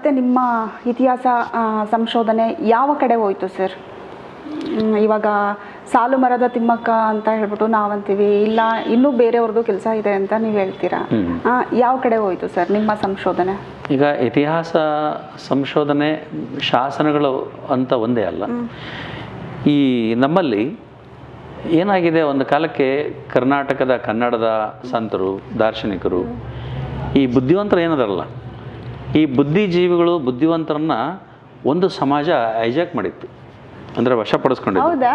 ಮತ್ತು ನಿಮ್ಮ ಇತಿಹಾಸ ಸಂಶೋಧನೆ ಯಾವ ಕಡೆ ಹೋಯಿತು ಸರ್? ಇವಾಗ ಸಾಲು ಮರದ ತಿಮ್ಮಕ್ಕ ಅಂತ ಹೇಳ್ಬಿಟ್ಟು ನಾವಂತೀವಿ, ಇಲ್ಲ ಇನ್ನೂ ಬೇರೆಯವ್ರದ್ದು ಕೆಲಸ ಇದೆ ಅಂತ ನೀವು ಹೇಳ್ತೀರಾ. ಯಾವ ಕಡೆ ಹೋಯಿತು ಸರ್ ನಿಮ್ಮ ಸಂಶೋಧನೆ? ಈಗ ಇತಿಹಾಸ ಸಂಶೋಧನೆ ಶಾಸನಗಳು ಅಂತ ಒಂದೇ ಅಲ್ಲ. ಈ ನಮ್ಮಲ್ಲಿ ಏನಾಗಿದೆ, ಒಂದು ಕಾಲಕ್ಕೆ ಕರ್ನಾಟಕದ ಕನ್ನಡದ ಸಂತರು ದಾರ್ಶನಿಕರು ಈ ಬುದ್ಧಿವಂತರು ಏನದಲ್ಲ, ಈ ಬುದ್ಧಿಜೀವಿಗಳು ಬುದ್ಧಿವಂತರನ್ನ ಒಂದು ಸಮಾಜ ಹೈಜಾಕ್ ಮಾಡಿತ್ತು, ಅಂದರೆ ವಶಪಡಿಸ್ಕೊಂಡಿತ್ತು.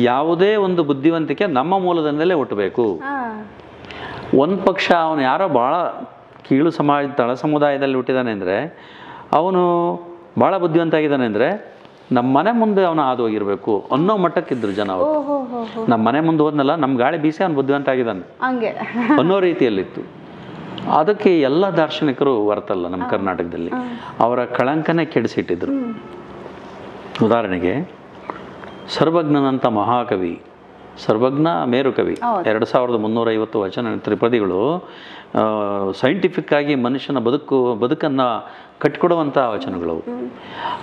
ಯಾವುದೇ ಒಂದು ಬುದ್ಧಿವಂತಿಕೆ ನಮ್ಮ ಮೂಲದಿಂದಲೇ ಹುಟ್ಟಬೇಕು. ಒಂದು ಪಕ್ಷ ಅವನು ಯಾರೋ ಭಾಳ ಕೀಳು ತಳ ಸಮುದಾಯದಲ್ಲಿ ಹುಟ್ಟಿದಾನೆ ಅಂದರೆ, ಅವನು ಭಾಳ ಬುದ್ಧಿವಂತ ಆಗಿದ್ದಾನೆ ಅಂದರೆ ನಮ್ಮ ಮನೆ ಮುಂದೆ ಅವನು ಹಾದು ಹೋಗಿರಬೇಕು ಅನ್ನೋ ಮಟ್ಟಕ್ಕಿದ್ರು ಜನ. ಅವರು ನಮ್ಮ ಮನೆ ಮುಂದೆ ಹೋದ್ನಲ್ಲ, ನಮ್ಮ ಗಾಳಿ ಬೀಸಿ ಅವನು ಬುದ್ಧಿವಂತ ಆಗಿದ್ದಾನೆ ಅನ್ನೋ ರೀತಿಯಲ್ಲಿತ್ತು. ಅದಕ್ಕೆ ಎಲ್ಲ ದಾರ್ಶನಿಕರು ಹೊರತಲ್ಲ ನಮ್ಮ ಕರ್ನಾಟಕದಲ್ಲಿ ಅವರ ಕಳಂಕನೇ ಕೆಡಿಸಿಟ್ಟಿದ್ರು. ಉದಾಹರಣೆಗೆ ಸರ್ವಜ್ಞನಂಥ ಮಹಾಕವಿ, ಸರ್ವಜ್ಞ ಮೇರುಕವಿ, 2350 ವಚನ ತ್ರಿಪದಿಗಳು ಸೈಂಟಿಫಿಕ್ ಆಗಿ ಮನುಷ್ಯನ ಬದುಕನ್ನು ಕಟ್ಟಿಕೊಡುವಂಥ ವಚನಗಳು.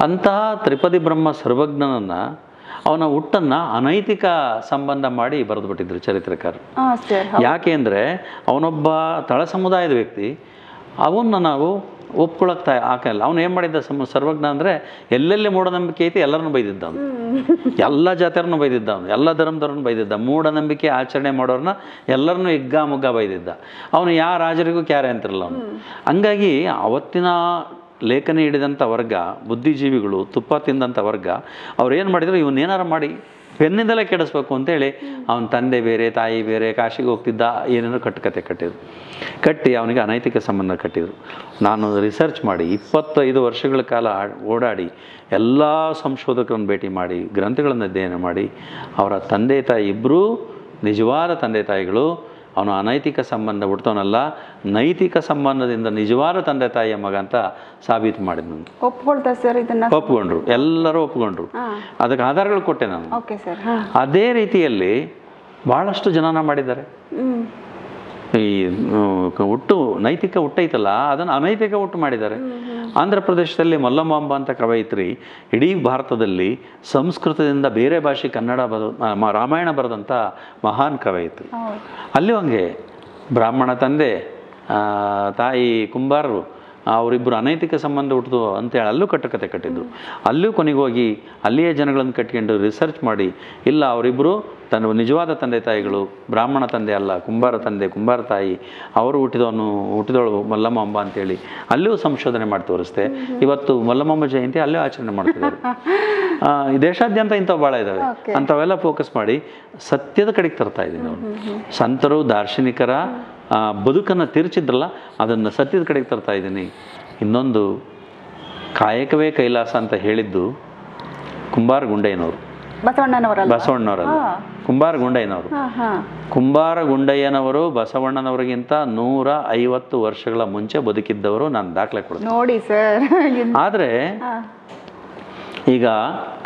ಅಂತಹ ತ್ರಿಪದಿ ಬ್ರಹ್ಮ ಸರ್ವಜ್ಞನನ್ನು ಅವನ ಹುಟ್ಟನ್ನು ಅನೈತಿಕ ಸಂಬಂಧ ಮಾಡಿ ಬರೆದುಬಿಟ್ಟಿದ್ರು ಚರಿತ್ರಕಾರರು. ಯಾಕೆ ಅಂದರೆ ಅವನೊಬ್ಬ ತಳ ಸಮುದಾಯದ ವ್ಯಕ್ತಿ, ಅವನ್ನ ನಾವು ಒಪ್ಕೊಳಕ್ತಾ ಹಾಕಲ್ಲ. ಅವನು ಏನು ಮಾಡಿದ್ದ ಸರ್ವಜ್ಞ ಅಂದರೆ ಎಲ್ಲೆಲ್ಲಿ ಮೂಢನಂಬಿಕೆ ಐತಿ ಎಲ್ಲರನ್ನು ಬೈದಿದ್ದ ಅವನು, ಎಲ್ಲ ಜಾತಿಯರನ್ನು ಬೈದಿದ್ದ ಅವನು, ಎಲ್ಲ ಧರ್ಮದವ್ರನ್ನು ಬೈದಿದ್ದ, ಮೂಢನಂಬಿಕೆ ಆಚರಣೆ ಮಾಡೋರನ್ನ ಎಲ್ಲರನ್ನೂ ಮುಗ್ಗ ಬೈದಿದ್ದ ಅವನು. ಯಾವ ರಾಜರಿಗೂ ಕ್ಯಾರೆ ಅಂತಿರಲ್ಲ ಅವನು. ಹಂಗಾಗಿ ಅವತ್ತಿನ ಲೇಖನಿ ಹಿಡಿದಂಥ ವರ್ಗ, ಬುದ್ಧಿಜೀವಿಗಳು, ತುಪ್ಪ ತಿಂದಂಥ ವರ್ಗ, ಅವ್ರು ಏನು ಮಾಡಿದ್ರು, ಇವನ್ನೇನಾರು ಮಾಡಿ ಪೆನ್ನಿಂದಲೇ ಕೆಡಿಸ್ಬೇಕು ಅಂತೇಳಿ ಅವನ ತಂದೆ ಬೇರೆ ತಾಯಿ ಬೇರೆ, ಕಾಶಿಗೆ ಹೋಗ್ತಿದ್ದ, ಏನೇನೋ ಕಟ್ಟಿದ್ರು. ಕಟ್ಟಿ ಅವನಿಗೆ ಅನೈತಿಕ ಸಂಬಂಧ ಕಟ್ಟಿದರು. ನಾನು ರಿಸರ್ಚ್ ಮಾಡಿ 25 ವರ್ಷಗಳ ಕಾಲ ಓಡಾಡಿ ಎಲ್ಲ ಸಂಶೋಧಕರನ್ನು ಭೇಟಿ ಮಾಡಿ ಗ್ರಂಥಗಳನ್ನು ಅಧ್ಯಯನ ಮಾಡಿ ಅವರ ತಂದೆ ತಾಯಿ ಇಬ್ಬರೂ ನಿಜವಾದ ತಂದೆ ತಾಯಿಗಳು. ಅವನು ಅನೈತಿಕ ಸಂಬಂಧ ಹುಡ್ತವನಲ್ಲ, ನೈತಿಕ ಸಂಬಂಧದಿಂದ ನಿಜವಾದ ತಂದೆ ತಾಯಿಯ ಮಗ ಅಂತ ಸಾಬೀತು ಮಾಡಿದ್ನು. ಒಪ್ಕೊಂಡ್ರು, ಎಲ್ಲರೂ ಒಪ್ಕೊಂಡ್ರು. ಅದಕ್ಕೆ ಆಧಾರಗಳು ಕೊಟ್ಟೆ ನಾನು. ಅದೇ ರೀತಿಯಲ್ಲಿ ಭಾಳಷ್ಟು ಜನನ ಮಾಡಿದ್ದಾರೆ. ಈ ನೈತಿಕ ಹುಟ್ಟೈತಲ್ಲ ಅದನ್ನು ಅನೈತಿಕ ಹುಟ್ಟು ಮಾಡಿದ್ದಾರೆ. ಆಂಧ್ರ ಪ್ರದೇಶದಲ್ಲಿ ಮಲ್ಲಮಾಂಬ ಅಂತ ಕವಯಿತ್ರಿ ಇಡೀ ಭಾರತದಲ್ಲಿ ಸಂಸ್ಕೃತದಿಂದ ಬೇರೆ ಭಾಷೆ ಕನ್ನಡ ರಾಮಾಯಣ ಬರೆದಂಥ ಮಹಾನ್ ಕವಯಿತ್ರಿ. ಅಲ್ಲಿ ಹಂಗೆ ಬ್ರಾಹ್ಮಣ ತಂದೆ ತಾಯಿ ಕುಂಬಾರರು ಅವರಿಬ್ಬರು ಅನೈತಿಕ ಸಂಬಂಧ ಹುಟ್ಟಿದು ಅಂತೇಳಿ ಅಲ್ಲೂ ಕಟ್ಟುಕತೆ ಕಟ್ಟಿದ್ರು. ಅಲ್ಲೂ ಕೊನೆಗೆ ಹೋಗಿ ಅಲ್ಲಿಯೇ ಜನಗಳನ್ನು ಕಟ್ಕೊಂಡು ರಿಸರ್ಚ್ ಮಾಡಿ, ಇಲ್ಲ ಅವರಿಬ್ಬರು ತನ್ನ ನಿಜವಾದ ತಂದೆ ತಾಯಿಗಳು, ಬ್ರಾಹ್ಮಣ ತಂದೆ ಅಲ್ಲ, ಕುಂಬಾರ ತಂದೆ ಕುಂಬಾರ ತಾಯಿ, ಅವರು ಹುಟ್ಟಿದವಳು ಮಲ್ಲಮಾಂಬ ಅಂತೇಳಿ ಅಲ್ಲಿಯೂ ಸಂಶೋಧನೆ ಮಾಡಿ ತೋರಿಸ್ತೆ. ಇವತ್ತು ಮಲ್ಲಮಾಂಬ ಜಯಂತಿ ಅಲ್ಲೂ ಆಚರಣೆ ಮಾಡ್ತಿದ್ದಾರೆ. ಈ ದೇಶಾದ್ಯಂತ ಇಂಥವು ಭಾಳ ಇದ್ದಾವೆ. ಅಂಥವೆಲ್ಲ ಫೋಕಸ್ ಮಾಡಿ ಸತ್ಯದ ಕಡೆಗೆ ತರ್ತಾ ಇದ್ದೀನಿ. ನಾವು ಸಂತರು ದಾರ್ಶನಿಕರ ಬದುಕನ್ನು ತಿರುಚಿದ್ರಲ್ಲ, ಅದನ್ನು ಸತ್ಯದ ಕಡೆಗೆ ತರ್ತಾ ಇದ್ದೀನಿ. ಇನ್ನೊಂದು ಕಾಯಕವೇ ಕೈಲಾಸ ಅಂತ ಹೇಳಿದ್ದು ಕುಂಬಾರ ಗುಂಡಯ್ಯನವರು, ಬಸವಣ್ಣನವರಲ್ಲ, ಕುಂಬಾರ ಗುಂಡಯ್ಯನವರು. ಕುಂಬಾರ ಗುಂಡಯ್ಯನವರು ಬಸವಣ್ಣನವರಿಗಿಂತ 150 ವರ್ಷಗಳ ಮುಂಚೆ ಬದುಕಿದ್ದವರು. ನಾನು ದಾಖಲೆ ಕೊಡ್ತೀನಿ ನೋಡಿ ಸರ್. ಆದರೆ ಈಗ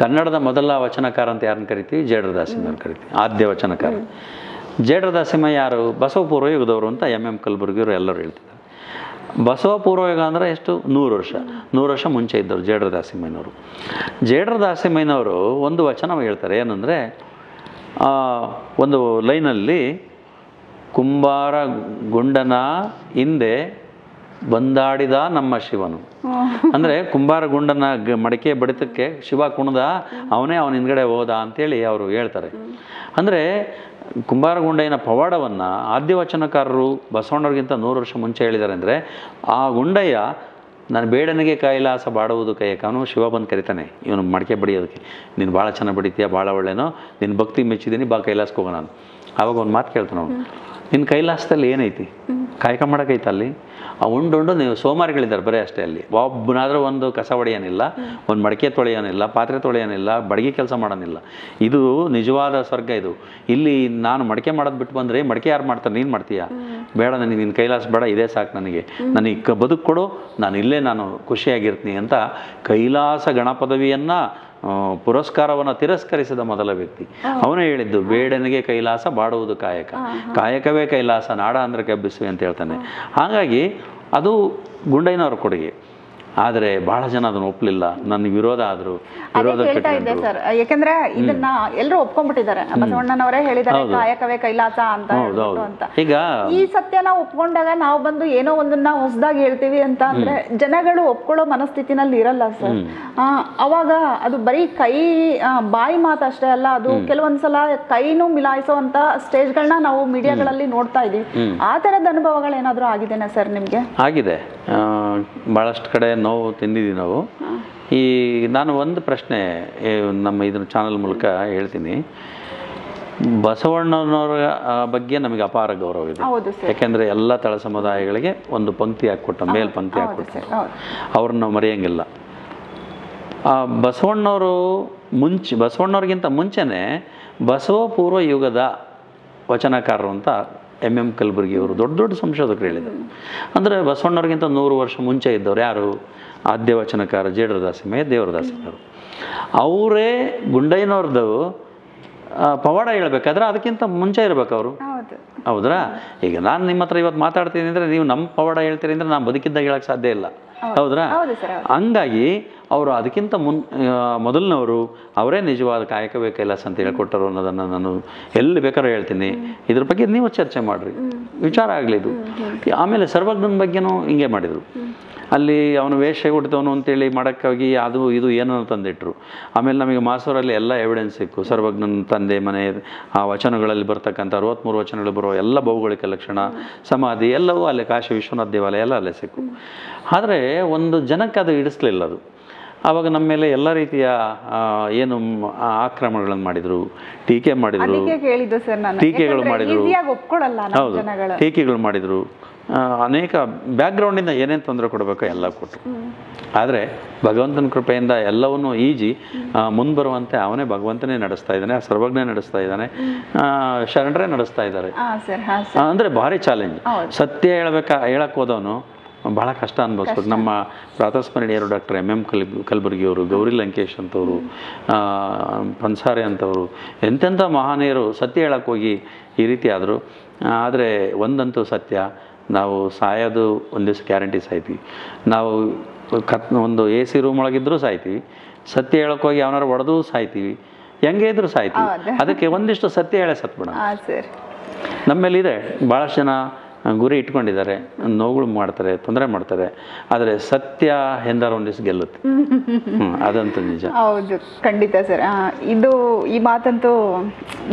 ಕನ್ನಡದ ಮೊದಲ ವಚನಕಾರ ಅಂತ ಯಾರನ್ನು ಕರಿತೀವಿ? ಜೇಡರ ದಾಸಿಮಯ್ಯವ್ರು ಕರಿತೀವಿ. ಆದ್ಯ ವಚನಕಾರ ಜೇಡರ ದಾಸಿಮಯ್ಯ ಯಾರು? ಬಸವ ಪೂರ್ವ ಯುಗದವರು ಅಂತ MM ಕಲಬುರ್ಗಿಯವರು ಎಲ್ಲರೂ ಹೇಳ್ತಿದ್ದಾರೆ. ಬಸವ ಪೂರ್ವ ಯುಗ ಅಂದರೆ ಎಷ್ಟು? 100 ವರ್ಷ ಮುಂಚೆ ಇದ್ದವರು ಜೇಡರ ದಾಸಿಮಯ್ಯನವರು. ಜೇಡರ ದಾಸಿಮಯ್ಯನವರು ಒಂದು ವಚನ ಹೇಳ್ತಾರೆ, ಏನಂದರೆ ಒಂದು ಲೈನಲ್ಲಿ ಕುಂಬಾರ ಗುಂಡನ ಹಿಂದೆ ಬಂದಾಡಿದ ನಮ್ಮ ಶಿವನು. ಅಂದರೆ ಕುಂಬಾರ ಗುಂಡನ ಮಡಿಕೆ ಬಡಿತಕ್ಕೆ ಶಿವ ಕುಣದ, ಅವನ ಹಿಂದ್ಗಡೆ ಹೋದ ಅಂತೇಳಿ ಅವರು ಹೇಳ್ತಾರೆ. ಅಂದರೆ ಕುಂಬಾರಗುಂಡಯ್ಯನ ಪವಾಡವನ್ನು ಆದ್ಯವಚನಕಾರರು ಬಸವಣ್ಣವ್ರಿಗಿಂತ 100 ವರ್ಷ ಮುಂಚೆ ಹೇಳಿದ್ದಾರೆ. ಅಂದರೆ ಆ ಗುಂಡಯ್ಯ ನಾನು ಬೇಡನಿಗೆ ಕೈಲಾಸ ಬಾಡುವುದು ಕೈಯಕ್ಕೆ, ಅವನು ಶಿವ ಬಂದು ಕರಿತಾನೆ ಇವನು ಮಡಿಕೆ ಬಡಿಯೋದಕ್ಕೆ, ನೀನು ಭಾಳ ಚೆನ್ನಾಗಿ ಬಡಿತೀಯ, ಭಾಳ ಒಳ್ಳೆನೋ, ನಿನ್ನ ಭಕ್ತಿ ಮೆಚ್ಚಿದ್ದೀನಿ, ಬಾ ಕೈಲಾಸಕ್ಕೆ ಹೋಗೋಣ. ನಾನು ಆವಾಗ ಒಂದು ಮಾತು ಕೇಳ್ತಾನೆ ಅವನು, ನಿನ್ನ ಕೈಲಾಸದಲ್ಲಿ ಏನೈತಿ? ಕಾಯಕ ಮಾಡೋಕೈತ ಅಲ್ಲಿ? ಆ ಉಂಡು ನೀವು ಸೋಮಾರಿಗಳಿದ್ದಾರೆ ಬರೀ ಅಷ್ಟೇ. ಅಲ್ಲಿ ಒಬ್ಬನಾದರೂ ಒಂದು ಕಸ ಹೊಡೆಯೋನಿಲ್ಲ, ಒಂದು ಮಡಿಕೆ ತೊಳೆಯೋನಿಲ್ಲ, ಪಾತ್ರೆ ತೊಳೆಯೋನಿಲ್ಲ, ಬಡಗಿ ಕೆಲಸ ಮಾಡೋನಿಲ್ಲ. ಇದು ನಿಜವಾದ ಸ್ವರ್ಗ. ಇದು ಇಲ್ಲಿ ನಾನು ಮಡಿಕೆ ಮಾಡೋದು ಬಿಟ್ಟು ಬಂದರೆ ಮಡಿಕೆ ಯಾರು ಮಾಡ್ತಾರೆ? ನೀನು ಮಾಡ್ತೀಯಾ? ಬೇಡ, ನನಗೆ ನಿನ್ನ ಕೈಲಾಸ ಬೇಡ, ಇದೇ ಸಾಕು ನನಗೆ, ನನಗೆ ಬದುಕು ಕೊಡು, ನಾನು ಖುಷಿಯಾಗಿರ್ತೀನಿ ಅಂತ ಕೈಲಾಸ ಗಣಪದವಿಯನ್ನು ಪುರಸ್ಕಾರವನ್ನು ತಿರಸ್ಕರಿಸಿದ ಮೊದಲ ವ್ಯಕ್ತಿ ಅವನೇ ಹೇಳಿದ್ದು. ಬೇಡನಿಗೆ ಕೈಲಾಸ ಬಾಡುವುದು ಕಾಯಕ, ಕಾಯಕವೇ ಕೈಲಾಸ, ನಾಡ ಅಂದ್ರೆ ಕೆಬ್ಬಿಸುವೆ ಅಂತ ಹೇಳ್ತಾನೆ. ಹಾಗಾಗಿ ಅದು ಗುಂಡಯ್ಯನವ್ರ ಕೊಡುಗೆ. ಆದರೆ ಬಹಳ ಜನ ಅದನ್ನು ಒಪ್ಪಲಿಲ್ಲ, ನನಗೆ ವಿರೋಧ ಆದರು, ವಿರೋಧ ಹೇಳ್ತಾ ಇದ್ದೆ ಸರ್. ಯಾಕಂದ್ರೆ ಇದನ್ನ ಎಲ್ಲರೂ ಒಪ್ಕೊಂಡ್ಬಿಟ್ಟಿದ್ದಾರೆ. ಬಸವಣ್ಣನವರೇ ಹೇಳಿದ್ದಾರೆ ಕಾಯಕವೇ ಕೈಲಾಸ ಅಂತ ಹೇಳ್ಬಿಟ್ಟು ಅಂತ. ಈಗ ಈ ಸತ್ಯನ ಒಪ್ಕೊಂಡಾಗ ನಾವು ಬಂದು ಏನೋ ಒಂದನ್ನ ಹೊಸದಾಗಿ ಹೇಳ್ತೀವಿ ಅಂತ ಅಂದ್ರೆ ಜನಗಳು ಒಪ್ಕೊಳ್ಳೋ ಮನಸ್ಥಿತಿನಲ್ಲಿ ಇರಲ್ಲ ಸರ್. ಅವಾಗ ಅದು ಬರೀ ಬಾಯಿ ಮಾತು ಅಷ್ಟೇ ಅಲ್ಲ, ಅದು ಕೆಲವೊಂದ್ಸಲ ಕೈನೂ ಮಿಲಾಯಿಸುವಂತ ಸ್ಟೇಜ್ಗಳನ್ನ ನಾವು ಮೀಡಿಯಾಗಳಲ್ಲಿ ನೋಡ್ತಾ ಇದೀವಿ. ಆ ತರದ ಅನುಭವಗಳು ಏನಾದ್ರು ಆಗಿದೆನಾ ಸರ್ ನಿಮ್ಗೆ? ಆಗಿದೆ, ಭಾಳಷ್ಟು ಕಡೆ ನೋವು ತಿಂದಿದ್ದೀವಿ ನಾವು. ಈ ನಾನು ಒಂದು ಪ್ರಶ್ನೆ ನಮ್ಮ ಇದನ್ನ ಚಾನಲ್ ಮೂಲಕ ಹೇಳ್ತೀನಿ. ಬಸವಣ್ಣನವರ ಬಗ್ಗೆ ನಮಗೆ ಅಪಾರ ಗೌರವ ಇದೆ. ಯಾಕೆಂದರೆ ಎಲ್ಲ ತಳ ಸಮುದಾಯಗಳಿಗೆ ಒಂದು ಪಂಕ್ತಿ ಹಾಕ್ಕೊಟ್ಟ, ಮೇಲ್ ಪಂಕ್ತಿ ಹಾಕ್ಕೊಟ್ಟ, ಅವ್ರನ್ನ ನಾವು ಮರೆಯಂಗಿಲ್ಲ. ಬಸವಣ್ಣವ್ರಿಗಿಂತ ಮುಂಚೆನೇ ಬಸವ ಪೂರ್ವ ಯುಗದ ವಚನಕಾರರು ಅಂತ ಎಂ ಕಲಬುರ್ಗಿಯವರು ದೊಡ್ಡ ದೊಡ್ಡ ಸಂಶೋಧಕರು ಹೇಳಿದರು. ಅಂದರೆ ಬಸವಣ್ಣವ್ರಿಗಿಂತ 100 ವರ್ಷ ಮುಂಚೆ ಇದ್ದವ್ರು ಯಾರು? ಆದ್ಯ ವಚನಕಾರ ಜೇಡರದಾಸಿಮಯ್ಯ ದೇವರದಾಸರು. ಅವರೇ ಗುಂಡಯ್ಯನವ್ರದ್ದು ಪವಾಡ ಹೇಳ್ಬೇಕಾದ್ರೆ ಅದಕ್ಕಿಂತ ಮುಂಚೆ ಇರ್ಬೇಕು ಅವರು, ಹೌದ್ರಾ? ಈಗ ನಾನು ನಿಮ್ಮ ಹತ್ರ ಇವತ್ತು ಮಾತಾಡ್ತೀನಿ ಅಂದರೆ ನೀವು ನಮ್ಮ ಪವಾಡ ಹೇಳ್ತೀರಿ ಅಂದರೆ ನಾನು ಬದುಕಿದ್ದಾಗ ಹೇಳಕ್ಕೆ ಸಾಧ್ಯ ಇಲ್ಲ, ಹೌದ್ರಾ? ಹಂಗಾಗಿ ಅವರು ಅದಕ್ಕಿಂತ ಮೊದಲಿನವರು ಅವರೇ ನಿಜವಾದ ಕಾಯಕವೇ ಕೈಲಾಸ ಅಂತ ಹೇಳ್ಕೊಟ್ಟರು ಅನ್ನೋದನ್ನು ನಾನು ಎಲ್ಲಿ ಬೇಕಾದ್ರೂ ಹೇಳ್ತೀನಿ. ಇದ್ರ ಬಗ್ಗೆ ನೀವು ಚರ್ಚೆ ಮಾಡಿರಿ, ವಿಚಾರ ಆಗಲಿ ಇದು. ಆಮೇಲೆ ಸರ್ವಜ್ಞನ ಬಗ್ಗೆನೂ ಹಿಂಗೆ ಮಾಡಿದರು. ಅಲ್ಲಿ ಅವನು ವೇಷ ಹುಟ್ಟಿದವನು ಅಂತೇಳಿ ಮಾಡೋಕ್ಕಾಗಿ ಅದು ಇದು ಏನನ್ನು ತಂದಿಟ್ಟರು. ಆಮೇಲೆ ನಮಗೆ ಮಾಸೂರಲ್ಲಿ ಎಲ್ಲ ಎವಿಡೆನ್ಸ್ ಸಿಕ್ಕು. ಸರ್ವಜ್ಞನ ತಂದೆ ಮನೆ, ಆ ವಚನಗಳಲ್ಲಿ ಬರ್ತಕ್ಕಂಥ 63 ವಚನಗಳು ಬರೋ ಎಲ್ಲ ಭೌಗೋಳಿಕ ಲಕ್ಷಣ, ಸಮಾಧಿ ಎಲ್ಲವೂ ಅಲ್ಲೇ, ಕಾಶಿ ವಿಶ್ವನಾಥ ದೇವಾಲಯ ಎಲ್ಲ ಅಲ್ಲೇ ಸಿಕ್ಕು. ಆದರೆ ಒಂದು ಜನಕ್ಕೆ ಅದು ಹಿಡಿಸ್ಲಿಲ್ಲ. ಅದು ಆವಾಗ ನಮ್ಮ ಮೇಲೆ ಎಲ್ಲ ರೀತಿಯ ಏನು ಆಕ್ರಮಣಗಳನ್ನು ಮಾಡಿದರು, ಟೀಕೆ ಮಾಡಿದರು, ಟೀಕೆಗಳು ಮಾಡಿದರು, ಹೌದು ಟೀಕೆಗಳು ಮಾಡಿದರು. ಅನೇಕ ಬ್ಯಾಕ್ಗ್ರೌಂಡಿಂದ ಏನೇನು ತೊಂದರೆ ಕೊಡಬೇಕೋ ಎಲ್ಲ ಕೊಟ್ಟರು. ಆದರೆ ಭಗವಂತನ ಕೃಪೆಯಿಂದ ಎಲ್ಲವನ್ನೂ ಈಜಿ ಮುಂದೆ ಬರುವಂತೆ ಅವನೇ ಭಗವಂತನೇ ನಡೆಸ್ತಾ ಇದ್ದಾನೆ, ಸರ್ವಜ್ಞ ನಡೆಸ್ತಾ ಇದ್ದಾನೆ, ಶರಣರೇ ನಡೆಸ್ತಾ ಇದ್ದಾರೆ. ಅಂದರೆ ಭಾರಿ ಚಾಲೆಂಜ್. ಸತ್ಯ ಹೇಳಕ್ಕೆ ಹೋದವನು ಭಾಳ ಕಷ್ಟ ಅನುಭವಿಸ್ಬೇಕು. ನಮ್ಮ ಪ್ರಾತಸ್ಮರಣೀಯರು ಡಾಕ್ಟರ್ ಎಂ ಕಲಬುರ್ಗಿಯವರು, ಗೌರಿ ಲಂಕೇಶ್ ಅಂತವರು, ಪನ್ಸಾರೆ ಅಂತವರು, ಎಂತೆಂಥ ಮಹಾನೀಯರು ಸತ್ಯ ಹೇಳಕ್ಕೆ ಹೋಗಿ ಈ ರೀತಿ ಆದರು. ಆದರೆ ಒಂದಂತೂ ಸತ್ಯ, ನಾವು ಸಾಯೋದು ಒಂದು ದಿವಸ ಗ್ಯಾರಂಟಿ ಸಾಯ್ತೀವಿ. ನಾವು ಒಂದು AC ರೂಮ್ ಒಳಗಿದ್ರೂ ಸಾಯ್ತೀವಿ, ಸತ್ಯ ಹೇಳಕ್ಕೆ ಹೋಗಿ ಅವನಾರು ಹೊಡೆದು ಸಾಯ್ತೀವಿ, ಹೆಂಗೆ ಇದ್ರೂ ಸಾಯ್ತೀವಿ. ಅದಕ್ಕೆ ಒಂದಿಷ್ಟು ಸತ್ಯ ಹೇಳೇ ಸತ್ಬಿಡೋಣ. ನಮ್ಮೇಲಿದೆ ಭಾಳಷ್ಟು ಜನ ಗುರಿ ಇಟ್ಕೊಂಡಿದ್ದಾರೆ, ನೋವುಗಳು ಮಾಡ್ತಾರೆ, ತೊಂದರೆ ಮಾಡ್ತಾರೆ. ಆದರೆ ಸತ್ಯ ಎಂದಾರು ಒಂದು ದಿವಸ ಗೆಲ್ಲುತ್ತೆ, ಅದಂತೂ ನಿಜ. ಹೌದು, ಖಂಡಿತ ಸರ್. ಈ ಮಾತಂತೂ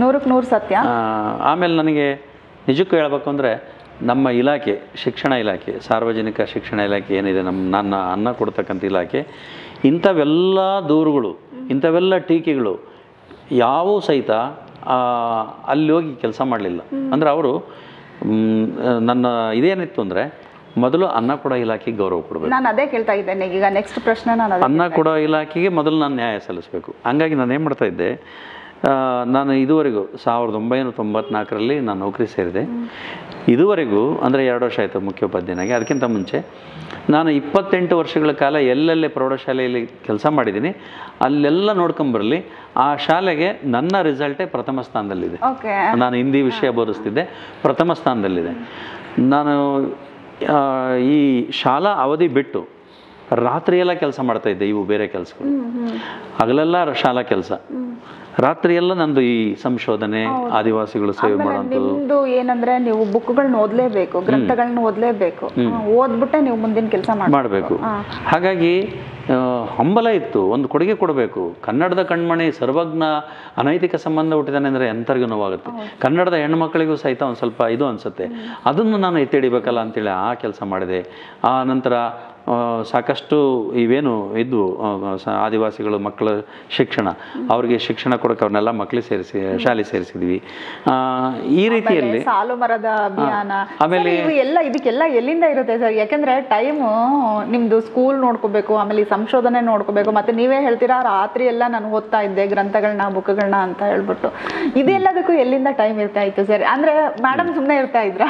100ಕ್ಕೆ 100 ಸತ್ಯ. ಆಮೇಲೆ ನನಗೆ ನಿಜಕ್ಕೂ ಹೇಳ್ಬೇಕು ಅಂದರೆ ನಮ್ಮ ಇಲಾಖೆ, ಶಿಕ್ಷಣ ಇಲಾಖೆ, ಸಾರ್ವಜನಿಕ ಶಿಕ್ಷಣ ಇಲಾಖೆ ಏನಿದೆ, ನನ್ನ ಅನ್ನ ಕೊಡ್ತಕ್ಕಂಥ ಇಲಾಖೆ, ಇಂಥವೆಲ್ಲ ದೂರುಗಳು, ಇಂಥವೆಲ್ಲ ಟೀಕೆಗಳು ಯಾವೂ ಸಹಿತ ಅಲ್ಲಿ ಹೋಗಿ ಕೆಲಸ ಮಾಡಲಿಲ್ಲ. ಅಂದರೆ ಅವರು ನನ್ನ ಇದೇನಿತ್ತು ಅಂದರೆ ಮೊದಲು ಅನ್ನ ಕೊಡೋ ಇಲಾಖೆಗೆ ಗೌರವ ಕೊಡಬೇಕು. ನಾನು ಅದೇ ಕೇಳ್ತಾ ಇದ್ದೇನೆ ಈಗ, ನೆಕ್ಸ್ಟ್ ಪ್ರಶ್ನೆ ಅನ್ನ ಕೊಡೋ ಇಲಾಖೆಗೆ ಮೊದಲು ನಾನು ನ್ಯಾಯ ಸಲ್ಲಿಸಬೇಕು. ಹಂಗಾಗಿ ನಾನು ಏನು ಮಾಡ್ತಾ ಇದ್ದೆ, ನಾನು ಇದುವರೆಗೂ 1994ರಲ್ಲಿ ನಾನು ನೌಕರಿ ಸೇರಿದೆ. ಇದುವರೆಗೂ ಅಂದರೆ 2 ವರ್ಷ ಆಯಿತು ಮುಖ್ಯೋಪಾಧ್ಯಾಯನಾಗಿ. ಅದಕ್ಕಿಂತ ಮುಂಚೆ ನಾನು 28 ವರ್ಷಗಳ ಕಾಲ ಎಲ್ಲೆಲ್ಲೇ ಪ್ರೌಢಶಾಲೆಯಲ್ಲಿ ಕೆಲಸ ಮಾಡಿದ್ದೀನಿ, ಅಲ್ಲೆಲ್ಲ ನೋಡ್ಕೊಂಬರಲಿ ಆ ಶಾಲೆಗೆ ನನ್ನ ರಿಸಲ್ಟೇ ಪ್ರಥಮ ಸ್ಥಾನದಲ್ಲಿದೆ. ನಾನು ಹಿಂದಿ ವಿಷಯ ಬೋಧಿಸ್ತಿದ್ದೆ, ಪ್ರಥಮ ಸ್ಥಾನದಲ್ಲಿದೆ. ನಾನು ಈ ಶಾಲಾ ಅವಧಿ ಬಿಟ್ಟು ರಾತ್ರಿಯೆಲ್ಲ ಕೆಲಸ ಮಾಡ್ತಾಯಿದ್ದೆ. ಇವು ಬೇರೆ ಕೆಲಸಗಳು, ಹಗಲೆಲ್ಲ ಶಾಲಾ ಕೆಲಸ, ರಾತ್ರಿಯೆಲ್ಲ ನಂದು ಈ ಸಂಶೋಧನೆ, ಆದಿವಾಸಿಗಳು ಸೇವೆ ಮಾಡೋದು. ಏನಂದ್ರೆ ನೀವು ಬುಕ್ಗಳನ್ನ ಓದಲೇಬೇಕು, ಗ್ರಂಥಗಳನ್ನ ಓದಲೇಬೇಕು, ಓದ್ಬಿಟ್ಟೆ ನೀವು ಮುಂದಿನ ಕೆಲಸ ಮಾಡಬೇಕು. ಹಾಗಾಗಿ ಹಂಬಲ ಇತ್ತು, ಒಂದು ಕೊಡುಗೆ ಕೊಡಬೇಕು. ಕನ್ನಡದ ಕಣ್ಮಣಿ ಸರ್ವಜ್ಞ ಅನೈತಿಕ ಸಂಬಂಧ ಹುಟ್ಟಿದಾನೆ ಅಂದರೆ ಎಂಥರಿಗೂ ನೋವಾಗುತ್ತೆ. ಕನ್ನಡದ ಹೆಣ್ಮಕ್ಳಿಗೂ ಸಹಿತ ಒಂದು ಸ್ವಲ್ಪ ಇದು ಅನಿಸುತ್ತೆ. ಅದನ್ನು ನಾನು ಎತ್ತಿ ಹಿಡಿಬೇಕಲ್ಲ ಅಂತೇಳಿ ಆ ಕೆಲಸ ಮಾಡಿದೆ. ಆ ನಂತರ ಸಾಕಷ್ಟು ಇವೇನು ಇದ್ವು ಆದಿವಾಸಿಗಳು ಮಕ್ಕಳ ಶಿಕ್ಷಣ, ಅವ್ರಿಗೆ ಶಿಕ್ಷಣ ಕೊಡೋಕೆ ಅವ್ರನ್ನೆಲ್ಲ ಮಕ್ಕಳಿಗೆ ಶಾಲೆ ಸೇರಿಸಿದ್ವಿ. ಈ ರೀತಿಯಲ್ಲಿ ಸಾಲು ಮರದ ಅಭಿಯಾನ, ಆಮೇಲೆ ಇದಕ್ಕೆಲ್ಲ ಎಲ್ಲಿಂದ ಇರುತ್ತೆ ಸರ್? ಯಾಕಂದ್ರೆ ಟೈಮು ನಿಮ್ದು ಸ್ಕೂಲ್ ನೋಡ್ಕೋಬೇಕು, ಆಮೇಲೆ ಸಂಶೋಧನೆ ನೋಡ್ಕೋಬೇಕು, ಮತ್ತೆ ನೀವೇ ಹೇಳ್ತೀರಾ ರಾತ್ರಿ ಎಲ್ಲ ನಾನು ಓದ್ತಾ ಇದ್ದೆ ಗ್ರಂಥಗಳನ್ನ, ಬುಕ್ಗಳನ್ನ ಅಂತ ಹೇಳ್ಬಿಟ್ಟು. ಇದೆಲ್ಲದಕ್ಕೂ ಎಲ್ಲಿಂದ ಟೈಮ್ ಇರ್ತಾ ಇತ್ತು ಸರ್? ಅಂದ್ರೆ ಮೇಡಮ್ ಸುಮ್ಮನೆ ಇರ್ತಾ ಇದ್ರ,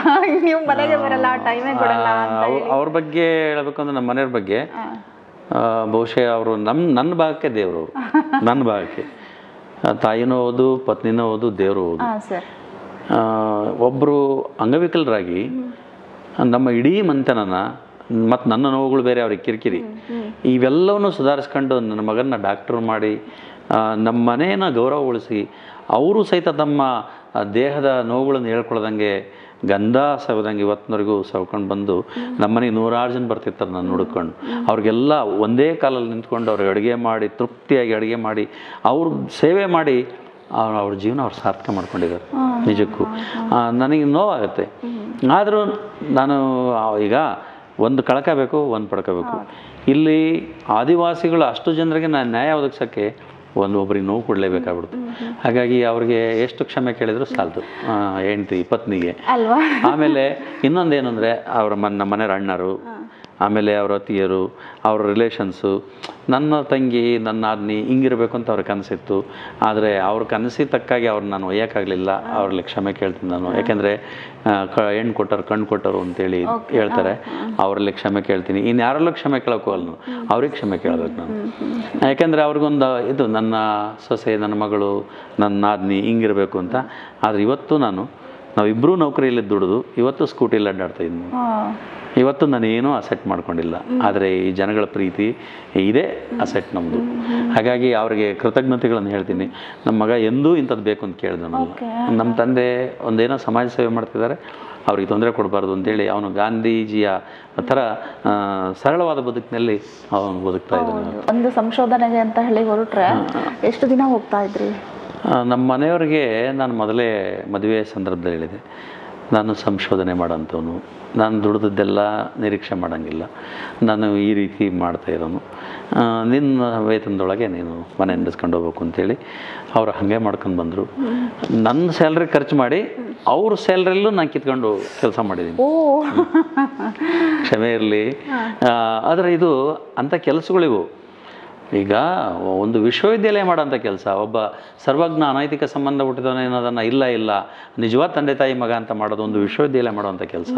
ನೀವು ಮನೆಗೆ ಬರಲ್ಲ, ಟೈಮೇ ಕೊಡಲ್ಲ ಅಂತ? ಅವ್ರ ಬಗ್ಗೆ ಹೇಳ್ಬೇಕು ಅಂದ್ರೆ ನಮ್ಮ ಮನೆಯವ್ರ ಬಗ್ಗೆ ಬಹುಶಃ ಅವರು ನನ್ನ ಭಾಗಕ್ಕೆ ದೇವರು, ನನ್ನ ಭಾಗಕ್ಕೆ ತಾಯಿನೂ ಹೌದು, ಪತ್ನಿನೂ ಹೌದು, ದೇವರು ಹೌದು. ಒಬ್ಬರು ಅಂಗವಿಕಲರಾಗಿ ನಮ್ಮ ಇಡೀ ಮನೆತನನ ಮತ್ತು ನನ್ನ ನೋವುಗಳು ಬೇರೆ ಅವ್ರಿಗೆ ಕಿರಿಕಿರಿ, ಇವೆಲ್ಲವನ್ನೂ ಸುಧಾರಿಸ್ಕೊಂಡು ನನ್ನ ಮಗನ ಡಾಕ್ಟ್ರು ಮಾಡಿ ನಮ್ಮ ಮನೆಯನ್ನು ಗೌರವ ಉಳಿಸಿ ಅವರು ಸಹಿತ ತಮ್ಮ ದೇಹದ ನೋವುಗಳನ್ನು ಹೇಳ್ಕೊಳ್ದಂಗೆ ಗಂಧ ಸವದಂಗೆ ಇವತ್ತಿನವರೆಗೂ ಸವ್ಕೊಂಡು ಬಂದು ನಮ್ಮನೆಗೆ 100 ಜನ ಬರ್ತಿರ್ತಾರೆ ನಾನು ನೋಡ್ಕೊಂಡು. ಅವ್ರಿಗೆಲ್ಲ ಒಂದೇ ಕಾಲಲ್ಲಿ ನಿಂತ್ಕೊಂಡು ಅವ್ರಿಗೆ ಅಡುಗೆ ಮಾಡಿ ತೃಪ್ತಿಯಾಗಿ ಅಡುಗೆ ಮಾಡಿ ಅವ್ರ ಸೇವೆ ಮಾಡಿ ಅವ್ರ ಜೀವನ ಅವ್ರು ಸಾರ್ಥಕ ಮಾಡ್ಕೊಂಡಿದ್ದಾರೆ. ನಿಜಕ್ಕೂ ನನಗೆ ನೋವಾಗುತ್ತೆ. ಆದರೂ ನಾನು ಈಗ ಒಂದು ಕಳ್ಕೋಬೇಕು, ಒಂದು ಪಡ್ಕೋಬೇಕು. ಇಲ್ಲಿ ಆದಿವಾಸಿಗಳು ಅಷ್ಟು ಜನರಿಗೆ ನಾನು ನ್ಯಾಯ ಒದಗಿಸೋಕ್ಕೆ ಒಬ್ಬರಿಗೆ ನೋವು ಕೊಡಲೇಬೇಕಾಗ್ಬಿಡ್ತು. ಹಾಗಾಗಿ ಅವ್ರಿಗೆ ಎಷ್ಟು ಕ್ಷಮೆ ಕೇಳಿದ್ರು ಸಾಲದು ಹೆಂಡ್ತಿ ಪತ್ನಿಗೆ. ಆಮೇಲೆ ಇನ್ನೊಂದೇನು ಅಂದರೆ ನಮ್ಮ ಮನೆಯವ್ರ ಅಣ್ಣರು, ಆಮೇಲೆ ಅವ್ರ ಅತ್ತಿಯರು, ಅವ್ರ ರಿಲೇಷನ್ಸು, ನನ್ನ ತಂಗಿ ನನ್ನ ಆದ್ನಿ ಹಿಂಗಿರಬೇಕು ಅಂತ ಅವ್ರ ಕನಸಿತ್ತು. ಆದರೆ ಅವ್ರ ಕನಸಿಗೆ ತಕ್ಕಾಗಿ ಅವ್ರನ್ನ ನಾನು ಒಯ್ಯೋಕ್ಕಾಗಲಿಲ್ಲ. ಅವ್ರಲ್ಲಿ ಕ್ಷಮೆ ಕೇಳ್ತೀನಿ ನಾನು. ಯಾಕೆಂದರೆ ಹೆಣ್ಣು ಕೊಟ್ಟರು ಕಣ್ಣು ಕೊಟ್ಟರು ಅಂತೇಳಿ ಹೇಳ್ತಾರೆ. ಅವರಲ್ಲಿ ಕ್ಷಮೆ ಕೇಳ್ತೀನಿ. ಇನ್ನು ಯಾರಲ್ಲೂ ಕ್ಷಮೆ ಕೇಳೋಕ್ಕೂ ಅಲ್ಲ, ಅವ್ರಿಗೆ ಕ್ಷಮೆ ಕೇಳಬೇಕು ನಾನು. ಯಾಕೆಂದರೆ ಅವ್ರಿಗೊಂದು ಇದು ನನ್ನ ಸೊಸೆ, ನನ್ನ ಮಗಳು, ನನ್ನ ಆದ್ನಿ ಹಿಂಗಿರಬೇಕು ಅಂತ. ಆದರೆ ಇವತ್ತು ನಾವಿಬ್ಬರೂ ನೌಕರಿಯಲ್ಲಿ ದುಡಿದು ಇವತ್ತು ಸ್ಕೂಟಿಯಲ್ಲಿ ಅಡ್ಡಾಡ್ತಾಯಿದ್ದೀನಿ. ಇವತ್ತು ನಾನೇನೂ ಅಸೆಟ್ ಮಾಡ್ಕೊಂಡಿಲ್ಲ. ಆದರೆ ಈ ಜನಗಳ ಪ್ರೀತಿ ಇದೇ ಅಸೆಟ್ ನಮ್ಮದು. ಹಾಗಾಗಿ ಅವ್ರಿಗೆ ಕೃತಜ್ಞತೆಗಳನ್ನು ಹೇಳ್ತೀನಿ. ನಮ್ಮ ಮಗ ಎಂದೂ ಇಂಥದ್ದು ಬೇಕು ಅಂತ ಕೇಳಿದ್ರು. ನಮ್ಮ ತಂದೆ ಒಂದೇನೋ ಸಮಾಜ ಸೇವೆ ಮಾಡ್ತಿದ್ದಾರೆ, ಅವ್ರಿಗೆ ತೊಂದರೆ ಕೊಡಬಾರ್ದು ಅಂತೇಳಿ ಅವನು ಗಾಂಧೀಜಿಯ ಥರ ಸರಳವಾದ ಬದುಕಿನಲ್ಲಿ ಅವನು ಬದುಕ್ತಾ ಇದ್ದಾನೆ. ಒಂದು ಸಂಶೋಧನೆಗೆ ಅಂತ ಹೇಳಿ ಹೊರಟ್ರೆ ಎಷ್ಟು ದಿನ ಹೋಗ್ತಾ ಇದ್ರಿ? ನಮ್ಮ ಮನೆಯವ್ರಿಗೆ ನಾನು ಮೊದಲೇ ಮದುವೆ ಸಂದರ್ಭದಲ್ಲಿ ಹೇಳಿದೆ, ನಾನು ಸಂಶೋಧನೆ ಮಾಡೋಂಥವನು, ನಾನು ದುಡಿದದ್ದೆಲ್ಲ ನಿರೀಕ್ಷೆ ಮಾಡೋಂಗಿಲ್ಲ, ನಾನು ಈ ರೀತಿ ಮಾಡ್ತಾ ಇರೋನು, ನಿನ್ನ ವೇತನದೊಳಗೆ ನೀನು ಮನೆ ನಡೆಸ್ಕೊಂಡು ಹೋಗ್ಬೇಕು ಅಂತೇಳಿ ಅವ್ರು ಹಾಗೆ ಮಾಡ್ಕೊಂಡು ಬಂದರು. ನನ್ನ ಸ್ಯಾಲ್ರಿ ಖರ್ಚು ಮಾಡಿ ಅವ್ರ ಸ್ಯಾಲ್ರಿಯಲ್ಲೂ ನಾನು ಕಿತ್ಕೊಂಡು ಕೆಲಸ ಮಾಡಿದ್ದೀನಿ. ಕ್ಷಮೆ ಇರಲಿ. ಆದರೆ ಇದು ಅಂಥ ಕೆಲಸಗಳಿವು. ಈಗ ಒಂದು ವಿಶ್ವವಿದ್ಯಾಲಯ ಮಾಡೋಂಥ ಕೆಲಸ, ಒಬ್ಬ ಸರ್ವಜ್ಞ ಅನೈತಿಕ ಸಂಬಂಧ ಹುಟ್ಟಿದವನೇನೋದನ್ನು ಇಲ್ಲ ನಿಜವಾದ ತಂದೆ ತಾಯಿ ಮಗ ಅಂತ ಮಾಡೋದು ಒಂದು ವಿಶ್ವವಿದ್ಯಾಲಯ ಮಾಡುವಂಥ ಕೆಲಸ.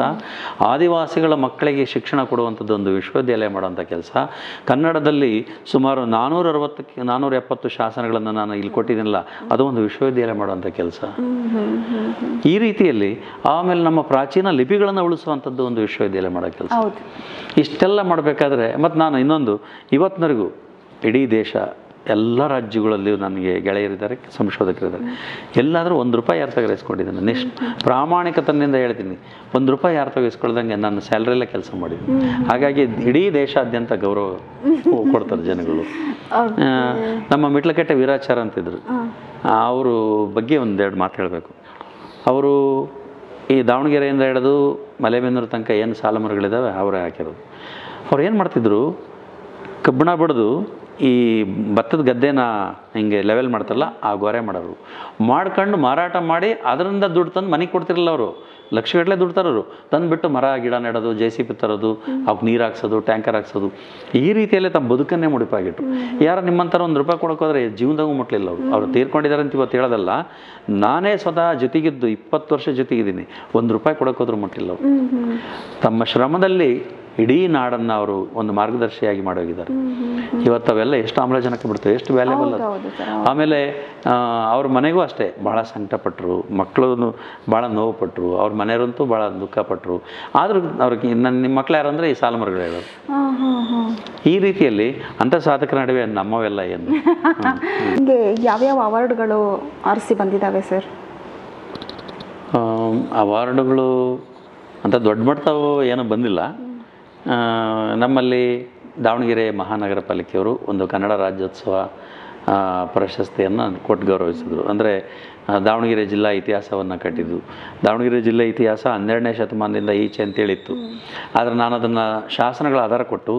ಆದಿವಾಸಿಗಳ ಮಕ್ಕಳಿಗೆ ಶಿಕ್ಷಣ ಕೊಡುವಂಥದ್ದು ಒಂದು ವಿಶ್ವವಿದ್ಯಾಲಯ ಮಾಡುವಂಥ ಕೆಲಸ. ಕನ್ನಡದಲ್ಲಿ ಸುಮಾರು 470 ಶಾಸನಗಳನ್ನು ನಾನು ಇಲ್ಲಿ ಕೊಟ್ಟಿದ್ದೀನಲ್ಲ, ಅದು ಒಂದು ವಿಶ್ವವಿದ್ಯಾಲಯ ಮಾಡುವಂಥ ಕೆಲಸ. ಈ ರೀತಿಯಲ್ಲಿ ಆಮೇಲೆ ನಮ್ಮ ಪ್ರಾಚೀನ ಲಿಪಿಗಳನ್ನು ಉಳಿಸುವಂಥದ್ದು ಒಂದು ವಿಶ್ವವಿದ್ಯಾಲಯ ಮಾಡೋ ಕೆಲಸ. ಇಷ್ಟೆಲ್ಲ ಮಾಡಬೇಕಾದ್ರೆ ಮತ್ತು ನಾನು ಇನ್ನೊಂದು ಇವತ್ತಿನವರೆಗೂ ಇಡೀ ದೇಶ ಎಲ್ಲ ರಾಜ್ಯಗಳಲ್ಲಿಯೂ ನನಗೆ ಗೆಳೆಯರಿದ್ದಾರೆ, ಸಂಶೋಧಕರಿದ್ದಾರೆ. ಎಲ್ಲಾದರೂ ₹1 ಯಾರು ತಗರಿಸ್ಕೊಂಡಿದ್ದೀನಿ. ಪ್ರಾಮಾಣಿಕತನಿಂದ ಹೇಳ್ತೀನಿ, ₹1 ಯಾರು ತಗಿಸ್ಕೊಳ್ದಂಗೆ ನನ್ನ ಸ್ಯಾಲ್ರಿಯಲ್ಲೇ ಕೆಲಸ ಮಾಡಿದ್ದೀನಿ. ಹಾಗಾಗಿ ಇಡೀ ದೇಶಾದ್ಯಂತ ಗೌರವ ಕೊಡ್ತಾರೆ ಜನಗಳು. ನಮ್ಮ ಮಿಟ್ಲಕೆಟ್ಟೆ ವೀರಾಚಾರ ಅಂತಿದ್ರು, ಅವರು ಬಗ್ಗೆ ಒಂದೆರಡು ಮಾತು ಹೇಳಬೇಕು. ಅವರು ಈ ದಾವಣಗೆರೆಯಿಂದ ಹಿಡಿದು ಮಲೆಬೆನ್ನೂರು ತನಕ ಏನು ಸಾಲ ಮರಗಳಿದ್ದಾವೆ ಅವರೇ ಹಾಕಿರೋದು. ಅವ್ರು ಏನು ಮಾಡ್ತಿದ್ರು, ಕಬ್ಬಣ ಬಡಿದು ಈ ಭತ್ತದ ಗದ್ದೆನ ಹಿಂಗೆ ಲೆವೆಲ್ ಮಾಡ್ತಾರಲ್ಲ, ಆ ಗೊರೆ ಮಾಡೋರು ಮಾಡ್ಕೊಂಡು ಮಾರಾಟ ಮಾಡಿ ಅದರಿಂದ ದುಡ್ಡು ತಂದು ಮನೆಗೆ ಕೊಡ್ತಿರಲಿಲ್ಲ. ಅವರು ಲಕ್ಷಗಟ್ಟಲೆ ದುಡ್ಡು ತರೋರು, ತಂದುಬಿಟ್ಟು ಮರ ಗಿಡ ನೆಡೋದು, JCB ತರೋದು, ಅವಕ್ಕೆ ನೀರು ಹಾಕ್ಸೋದು, ಟ್ಯಾಂಕರ್ ಹಾಕ್ಸೋದು, ಈ ರೀತಿಯಲ್ಲೇ ತಮ್ಮ ಬದುಕನ್ನೇ ಮುಡಿಪಾಗಿಟ್ರು. ಯಾರು ನಿಮ್ಮಂಥರ ₹1 ಕೊಡೋಕೋದ್ರೆ ಜೀವನದಾಗೂ ಮುಟ್ಲಿಲ್ಲ ಅವರು. ಅವ್ರು ತೀರ್ಕೊಂಡಿದ್ದಾರೆ ಅಂತ ಇವತ್ತು ಹೇಳೋದಲ್ಲ, ನಾನೇ ಸ್ವತಃ ಜೊತೆಗಿದ್ದು 20 ವರ್ಷ ಜೊತೆಗಿದ್ದೀನಿ, ₹1 ಕೊಡೋಕೋದ್ರೂ ಮುಟ್ಟಿಲ್ಲ ಅವರು. ತಮ್ಮ ಶ್ರಮದಲ್ಲಿ ಇಡೀ ನಾಡನ್ನು ಅವರು ಒಂದು ಮಾರ್ಗದರ್ಶಿಯಾಗಿ ಮಾಡೋಗಿದ್ದಾರೆ. ಇವತ್ತು ಅವೆಲ್ಲ ಎಷ್ಟು ಆಮ್ಲಜನಕ ಬಿಡ್ತವೆ, ಎಷ್ಟು ವ್ಯಾಲ್ಯೂಬಲ್ ಅದು. ಆಮೇಲೆ ಅವ್ರ ಮನೆಗೂ ಅಷ್ಟೇ ಭಾಳ ಸಂಕಟಪಟ್ಟರು, ಮಕ್ಕಳು ಭಾಳ ನೋವು ಪಟ್ಟರು, ಅವ್ರ ಮನೆಯವರಂತೂ ಭಾಳ ದುಃಖಪಟ್ಟರು. ಆದರೂ ಅವ್ರಿಗೆ ನಿಮ್ಮ ಮಕ್ಳು ಯಾರು ಅಂದರೆ ಈ ಸಾಲುಮರಗಳು ಹೇಳೋರು. ಈ ರೀತಿಯಲ್ಲಿ ಅಂಥ ಸಾಧಕರ ನಡುವೆ ನಮ್ಮವೆಲ್ಲ ಏನು. ನಿಮಗೆ ಯಾವ್ಯಾವ ಅವಾರ್ಡ್ಗಳು ಆರಿಸಿ ಬಂದಿದ್ದಾವೆ ಸರ್? ಅವಾರ್ಡುಗಳು ಅಂತ ದೊಡ್ಡ ಮಟ್ಟವು ಏನೂ ಬಂದಿಲ್ಲ. ನಮ್ಮಲ್ಲಿ ದಾವಣಗೆರೆ ಮಹಾನಗರ ಪಾಲಿಕೆಯವರು ಒಂದು ಕನ್ನಡ ರಾಜ್ಯೋತ್ಸವ ಪ್ರಶಸ್ತಿಯನ್ನು ಕೊಟ್ಟು ಗೌರವಿಸಿದರು. ಅಂದರೆ ದಾವಣಗೆರೆ ಜಿಲ್ಲಾ ಇತಿಹಾಸವನ್ನು ಕಟ್ಟಿದ್ದು. ದಾವಣಗೆರೆ ಜಿಲ್ಲೆ ಇತಿಹಾಸ 12ನೇ ಶತಮಾನದಿಂದ ಈಚೆ ಅಂತೇಳಿತ್ತು. ಆದರೆ ನಾನು ಅದನ್ನು ಶಾಸನಗಳ ಆಧಾರ ಕೊಟ್ಟು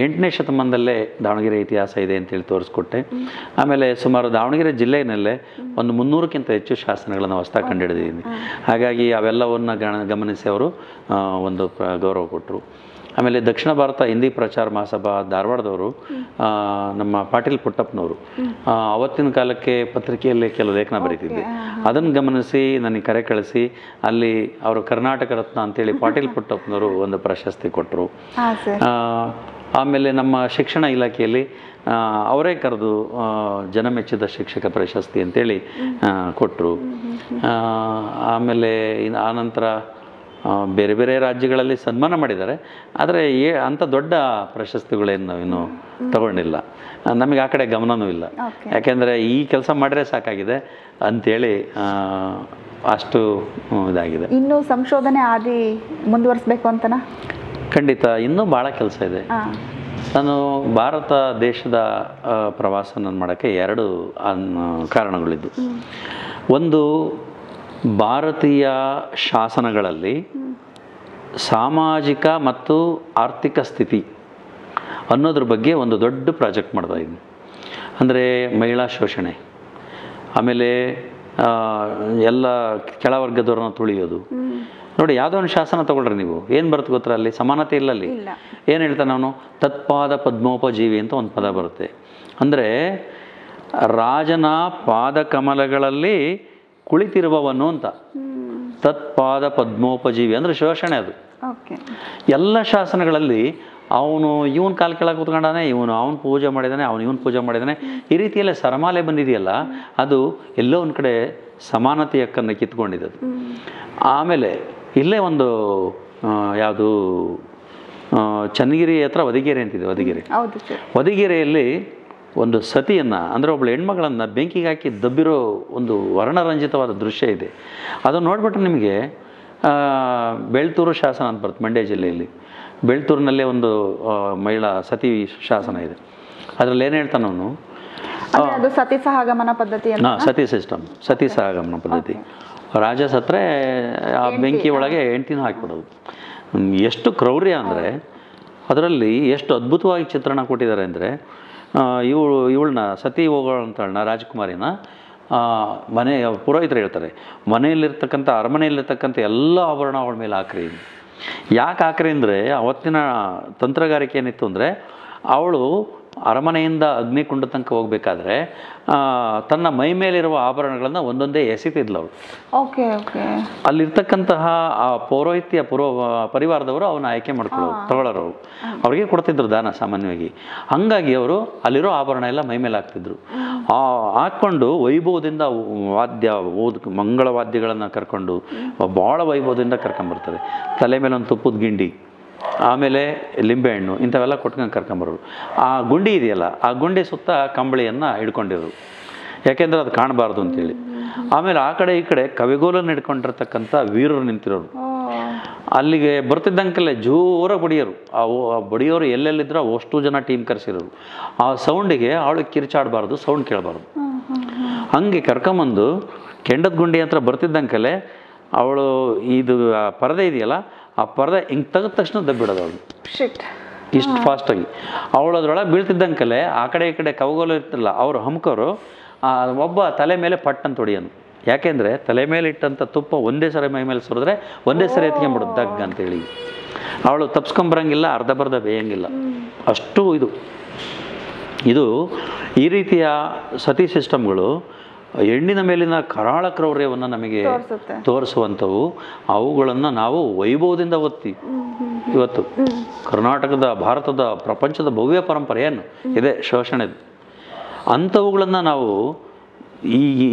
8ನೇ ಶತಮಾನದಲ್ಲೇ ದಾವಣಗೆರೆ ಇತಿಹಾಸ ಇದೆ ಅಂತೇಳಿ ತೋರಿಸ್ಕೊಟ್ಟೆ. ಆಮೇಲೆ ಸುಮಾರು ದಾವಣಗೆರೆ ಜಿಲ್ಲೆಯಲ್ಲೇ ಒಂದು 300ಕ್ಕಿಂತ ಹೆಚ್ಚು ಶಾಸನಗಳನ್ನು ಹೊಸದಾಗಿ ಕಂಡುಹಿಡಿದಿದ್ದೀನಿ. ಹಾಗಾಗಿ ಅವೆಲ್ಲವನ್ನು ಗಮನಿಸಿ ಅವರು ಒಂದು ಗೌರವ ಕೊಟ್ಟರು. ಆಮೇಲೆ ದಕ್ಷಿಣ ಭಾರತ ಹಿಂದಿ ಪ್ರಚಾರ ಮಹಾಸಭಾ ಧಾರವಾಡದವರು ನಮ್ಮ ಪಾಟೀಲ್ ಪುಟ್ಟಪ್ಪನವರು ಅವತ್ತಿನ ಕಾಲಕ್ಕೆ ಪತ್ರಿಕೆಯಲ್ಲಿ ಕೆಲವು ಲೇಖನ ಬರೀತಿದ್ದೆ. ಅದನ್ನು ಗಮನಿಸಿ ನನಗೆ ಕರೆ ಕಳಿಸಿ ಅಲ್ಲಿ ಅವರು ಕರ್ನಾಟಕ ರತ್ನ ಅಂತೇಳಿ ಪಾಟೀಲ್ ಪುಟ್ಟಪ್ಪನವರು ಒಂದು ಪ್ರಶಸ್ತಿ ಕೊಟ್ಟರು. ಆಮೇಲೆ ನಮ್ಮ ಶಿಕ್ಷಣ ಇಲಾಖೆಯಲ್ಲಿ ಅವರೇ ಕರೆದು ಜನಮೆಚ್ಚಿದ ಶಿಕ್ಷಕ ಪ್ರಶಸ್ತಿ ಅಂತೇಳಿ ಕೊಟ್ಟರು. ಆಮೇಲೆ ಆನಂತರ ಬೇರೆ ಬೇರೆ ರಾಜ್ಯಗಳಲ್ಲಿ ಸನ್ಮಾನ ಮಾಡಿದ್ದಾರೆ. ಆದರೆ ಅಂಥ ದೊಡ್ಡ ಪ್ರಶಸ್ತಿಗಳೇನು ನಾವಿನ್ನೂ ತಗೊಂಡಿಲ್ಲ. ನಮಗೆ ಆ ಕಡೆ ಗಮನವೂ ಇಲ್ಲ. ಯಾಕೆಂದರೆ ಈ ಕೆಲಸ ಮಾಡಿದ್ರೆ ಸಾಕಾಗಿದೆ ಅಂಥೇಳಿ ಅಷ್ಟು ಇದಾಗಿದೆ. ಇನ್ನೂ ಸಂಶೋಧನೆ ಆದಿ ಮುಂದುವರಿಸಬೇಕು ಅಂತನಾ? ಖಂಡಿತ ಇನ್ನೂ ಭಾಳ ಕೆಲಸ ಇದೆ. ನಾನು ಭಾರತ ದೇಶದ ಪ್ರವಾಸ ನಾನು ಮಾಡೋಕ್ಕೆ 2 ಕಾರಣಗಳಿದ್ದು. ಒಂದು, ಭಾರತೀಯ ಶಾಸನಗಳಲ್ಲಿ ಸಾಮಾಜಿಕ ಮತ್ತು ಆರ್ಥಿಕ ಸ್ಥಿತಿ ಅನ್ನೋದ್ರ ಬಗ್ಗೆ ಒಂದು ದೊಡ್ಡ ಪ್ರಾಜೆಕ್ಟ್ ಮಾಡ್ತಾಯಿದ್ದೀನಿ. ಅಂದರೆ ಮಹಿಳಾ ಶೋಷಣೆ, ಆಮೇಲೆ ಎಲ್ಲ ಕೆಳವರ್ಗದವ್ರನ್ನ ತುಳಿಯೋದು. ನೋಡಿ, ಯಾವುದೋ ಒಂದು ಶಾಸನ ತಗೊಳ್ರಿ ನೀವು, ಏನು ಬರುತ್ತೆ ಗೊತ್ತರ ಅಲ್ಲಿ? ಸಮಾನತೆ ಇಲ್ಲ ಅಲ್ಲಿ. ಏನು ಹೇಳ್ತಾನೆ ಅವನು? ತತ್ಪಾದ ಪದ್ಮೋಪಜೀವಿ ಅಂತ ಒಂದು ಪದ ಬರುತ್ತೆ. ಅಂದರೆ ರಾಜನ ಪಾದಕಮಲಗಳಲ್ಲಿ ಕುಳಿತಿರುವವನು ಅಂತ. ತತ್ಪಾದ ಪದ್ಮೋಪಜೀವಿ ಅಂದರೆ ಶೋಷಣೆ. ಅದು ಎಲ್ಲ ಶಾಸನಗಳಲ್ಲಿ ಅವನು ಇವನು ಕಾಲು ಕೆಳಗೆ ಕೂತ್ಕೊಂಡಾನೆ, ಅವನು ಪೂಜೆ ಮಾಡಿದ್ದಾನೆ, ಇವನು ಪೂಜೆ ಮಾಡಿದ್ದಾನೆ, ಈ ರೀತಿಯಲ್ಲೇ ಸರಮಾಲೆ ಬಂದಿದೆಯಲ್ಲ, ಅದು ಎಲ್ಲೋ ಒಂದು ಕಡೆ ಸಮಾನತೆ ಹಕ್ಕನ್ನು ಕಿತ್ಕೊಂಡಿದ್ದು. ಆಮೇಲೆ ಇಲ್ಲೇ ಒಂದು ಯಾವುದು ಚನ್ನಗಿರಿ ಹತ್ರ ಹೊದಿಗೆರೆ ಅಂತಿದೆ. ಹೊದಿಗೆರೆಯಲ್ಲಿ ಒಂದು ಸತಿಯನ್ನು, ಅಂದರೆ ಒಬ್ಬಳು ಹೆಣ್ಮಗಳನ್ನು ಬೆಂಕಿಗೆ ಹಾಕಿ ದಬ್ಬಿರೋ ಒಂದು ವರ್ಣರಂಜಿತವಾದ ದೃಶ್ಯ ಇದೆ. ಅದನ್ನು ನೋಡಿಬಿಟ್ರೆ ನಿಮಗೆ ಬೆಳ್ತೂರು ಶಾಸನ ಅಂತ ಬರುತ್ತೆ, ಮಂಡ್ಯ ಜಿಲ್ಲೆಯಲ್ಲಿ. ಬೆಳ್ತೂರಿನಲ್ಲೇ ಒಂದು ಮಹಿಳಾ ಸತಿ ಶಾಸನ ಇದೆ. ಅದರಲ್ಲಿ ಏನು ಹೇಳ್ತಾನೆ ಅವನು? ಸತಿ ಸಹಗಮನ ಪದ್ಧತಿ. ಸತಿ ಸಿಸ್ಟಮ್, ಸತಿ ಸಹಗಮನ ಪದ್ಧತಿ. ರಾಜ ಸತ್ರೆ ಆ ಬೆಂಕಿ ಒಳಗೆ ಹೆಂಡ್ತಿನೂ ಹಾಕಿಬಿಡೋದು. ಎಷ್ಟು ಕ್ರೌರ್ಯ ಅಂದರೆ ಅದರಲ್ಲಿ ಎಷ್ಟು ಅದ್ಭುತವಾಗಿ ಚಿತ್ರಣ ಕೊಟ್ಟಿದ್ದಾರೆ ಅಂದರೆ, ಇವಳನ್ನ ಸತಿ ಹೋಗೋಳಂತಳನ್ನ ರಾಜಕುಮಾರಿನ ಮನೆ ಪುರೋಹಿತರು ಹೇಳ್ತಾರೆ, ಮನೆಯಲ್ಲಿರ್ತಕ್ಕಂಥ ಅರಮನೆಯಲ್ಲಿರ್ತಕ್ಕಂಥ ಎಲ್ಲ ಆಭರಣ ಅವಳ ಮೇಲೆ ಹಾಕ್ರಿ. ಯಾಕೆ ಹಾಕ್ರಿ ಅಂದರೆ, ಅವತ್ತಿನ ತಂತ್ರಗಾರಿಕೆ ಏನಿತ್ತು ಅಂದರೆ, ಅವಳು ಅರಮನೆಯಿಂದ ಅಗ್ನಿಕುಂಡ ತನಕ ಹೋಗಬೇಕಾದ್ರೆ ತನ್ನ ಮೈ ಮೇಲಿರುವ ಆಭರಣಗಳನ್ನು ಒಂದೊಂದೇ ಎಸಿತಿದ್ಲು ಅವಳು. ಅಲ್ಲಿರ್ತಕ್ಕಂತಹ ಆ ಪೌರೋಹಿತ್ಯ ಪರಿವಾರದವರು ಅವನ್ನ ಆಯ್ಕೆ ತಗೊಳ್ಳೋರು, ಅವ್ರಿಗೆ ಕೊಡ್ತಿದ್ರು ದಾನ ಸಾಮಾನ್ಯವಾಗಿ. ಹಂಗಾಗಿ ಅವರು ಅಲ್ಲಿರೋ ಆಭರಣ ಎಲ್ಲ ಮೈ ಮೇಲೆ ಹಾಕ್ತಿದ್ರು. ಹಾಕ್ಕೊಂಡು ವೈಭವದಿಂದ ಮಂಗಳ ವಾದ್ಯಗಳನ್ನು ಕರ್ಕೊಂಡು ಭಾಳ ವೈಭವದಿಂದ ಕರ್ಕೊಂಬರ್ತಾರೆ. ತಲೆ ಮೇಲೆ ಒಂದು ತುಪ್ಪದ ಗಿಂಡಿ, ಆಮೇಲೆ ಲಿಂಬೆಹಣ್ಣು, ಇಂಥವೆಲ್ಲ ಕೊಟ್ಕೊಂಡು ಕರ್ಕೊಂಬರೋರು. ಆ ಗುಂಡಿ ಇದೆಯಲ್ಲ, ಆ ಗುಂಡಿ ಸುತ್ತ ಕಂಬಳಿಯನ್ನು ಹಿಡ್ಕೊಂಡಿರೋರು, ಯಾಕೆಂದರೆ ಅದು ಕಾಣಬಾರ್ದು ಅಂತೇಳಿ. ಆಮೇಲೆ ಆ ಕಡೆ ಈ ಕಡೆ ಕವಿಗೋಲನ್ನು ಹಿಡ್ಕೊಂಡಿರ್ತಕ್ಕಂಥ ವೀರರು ನಿಂತಿರೋರು. ಅಲ್ಲಿಗೆ ಬರ್ತಿದ್ದಂಗೆಲ್ಲ ಜೋರಾಗಿ ಬಡಿಯೋರು. ಆ ಬಡಿಯೋರು ಎಲ್ಲೆಲ್ಲಿದ್ರು ಅಷ್ಟು ಜನ ಟೀಮ್ ಕರೆಸಿರೋರು. ಆ ಸೌಂಡಿಗೆ ಅವಳು ಕಿರ್ಚಾಡಬಾರ್ದು, ಸೌಂಡ್ ಕೇಳಬಾರ್ದು. ಹಂಗೆ ಕರ್ಕೊಂಬಂದು ಕೆಂಡದ ಗುಂಡಿ ಹತ್ರ ಬರ್ತಿದ್ದಂಗೆಲೆ ಅವಳು ಇದು ಪರದೆ ಇದೆಯಲ್ಲ, ಆ ಪರದೆ ಹಿಂಗೆ ತೆಗೆದ ತಕ್ಷಣ ದಬ್ಬಿಡೋದು ಅವಳು ಇಷ್ಟು ಫಾಸ್ಟಾಗಿ. ಅವಳು ಅದ್ರೊಳಗೆ ಬೀಳ್ತಿದ್ದಂಕಲೆ ಆ ಕಡೆ ಈ ಕಡೆ ಕವಗೋಲು ಇರ್ತಿಲ್ಲ, ಅವರು ಹಮ್ಕೋರು ಒಬ್ಬ ತಲೆ ಮೇಲೆ ಪಟ್ಟಂತ ಹೊಡಿಯೋನು. ಯಾಕೆಂದರೆ ತಲೆ ಮೇಲೆ ಇಟ್ಟಂಥ ತುಪ್ಪ ಒಂದೇ ಸರಿ ಮೈ ಮೇಲೆ ಸುರಿದ್ರೆ ಒಂದೇ ಸರಿ ಎತ್ಕೊಂಡ್ಬಿಡೋದು ದಗ್ ಅಂತೇಳಿ. ಅವಳು ತಪ್ಸ್ಕೊಂಬರಂಗಿಲ್ಲ, ಅರ್ಧ ಬರ್ಧ ಬೇಯಂಗಿಲ್ಲ, ಅಷ್ಟು ಇದು ಈ ರೀತಿಯ ಸತಿ ಸಿಸ್ಟಮ್ಗಳು ಹೆಣ್ಣಿನ ಮೇಲಿನ ಕರಾಳ ಕ್ರೌರ್ಯವನ್ನು ನಮಗೆ ತೋರಿಸುವಂಥವು. ಅವುಗಳನ್ನು ನಾವು ವೈಭವದಿಂದ ಒತ್ತಿ ಇವತ್ತು ಕರ್ನಾಟಕದ, ಭಾರತದ, ಪ್ರಪಂಚದ ಭವ್ಯ ಪರಂಪರೆ ಏನು ಇದೆ ಶೋಷಣೆದು, ಅಂಥವುಗಳನ್ನು ನಾವು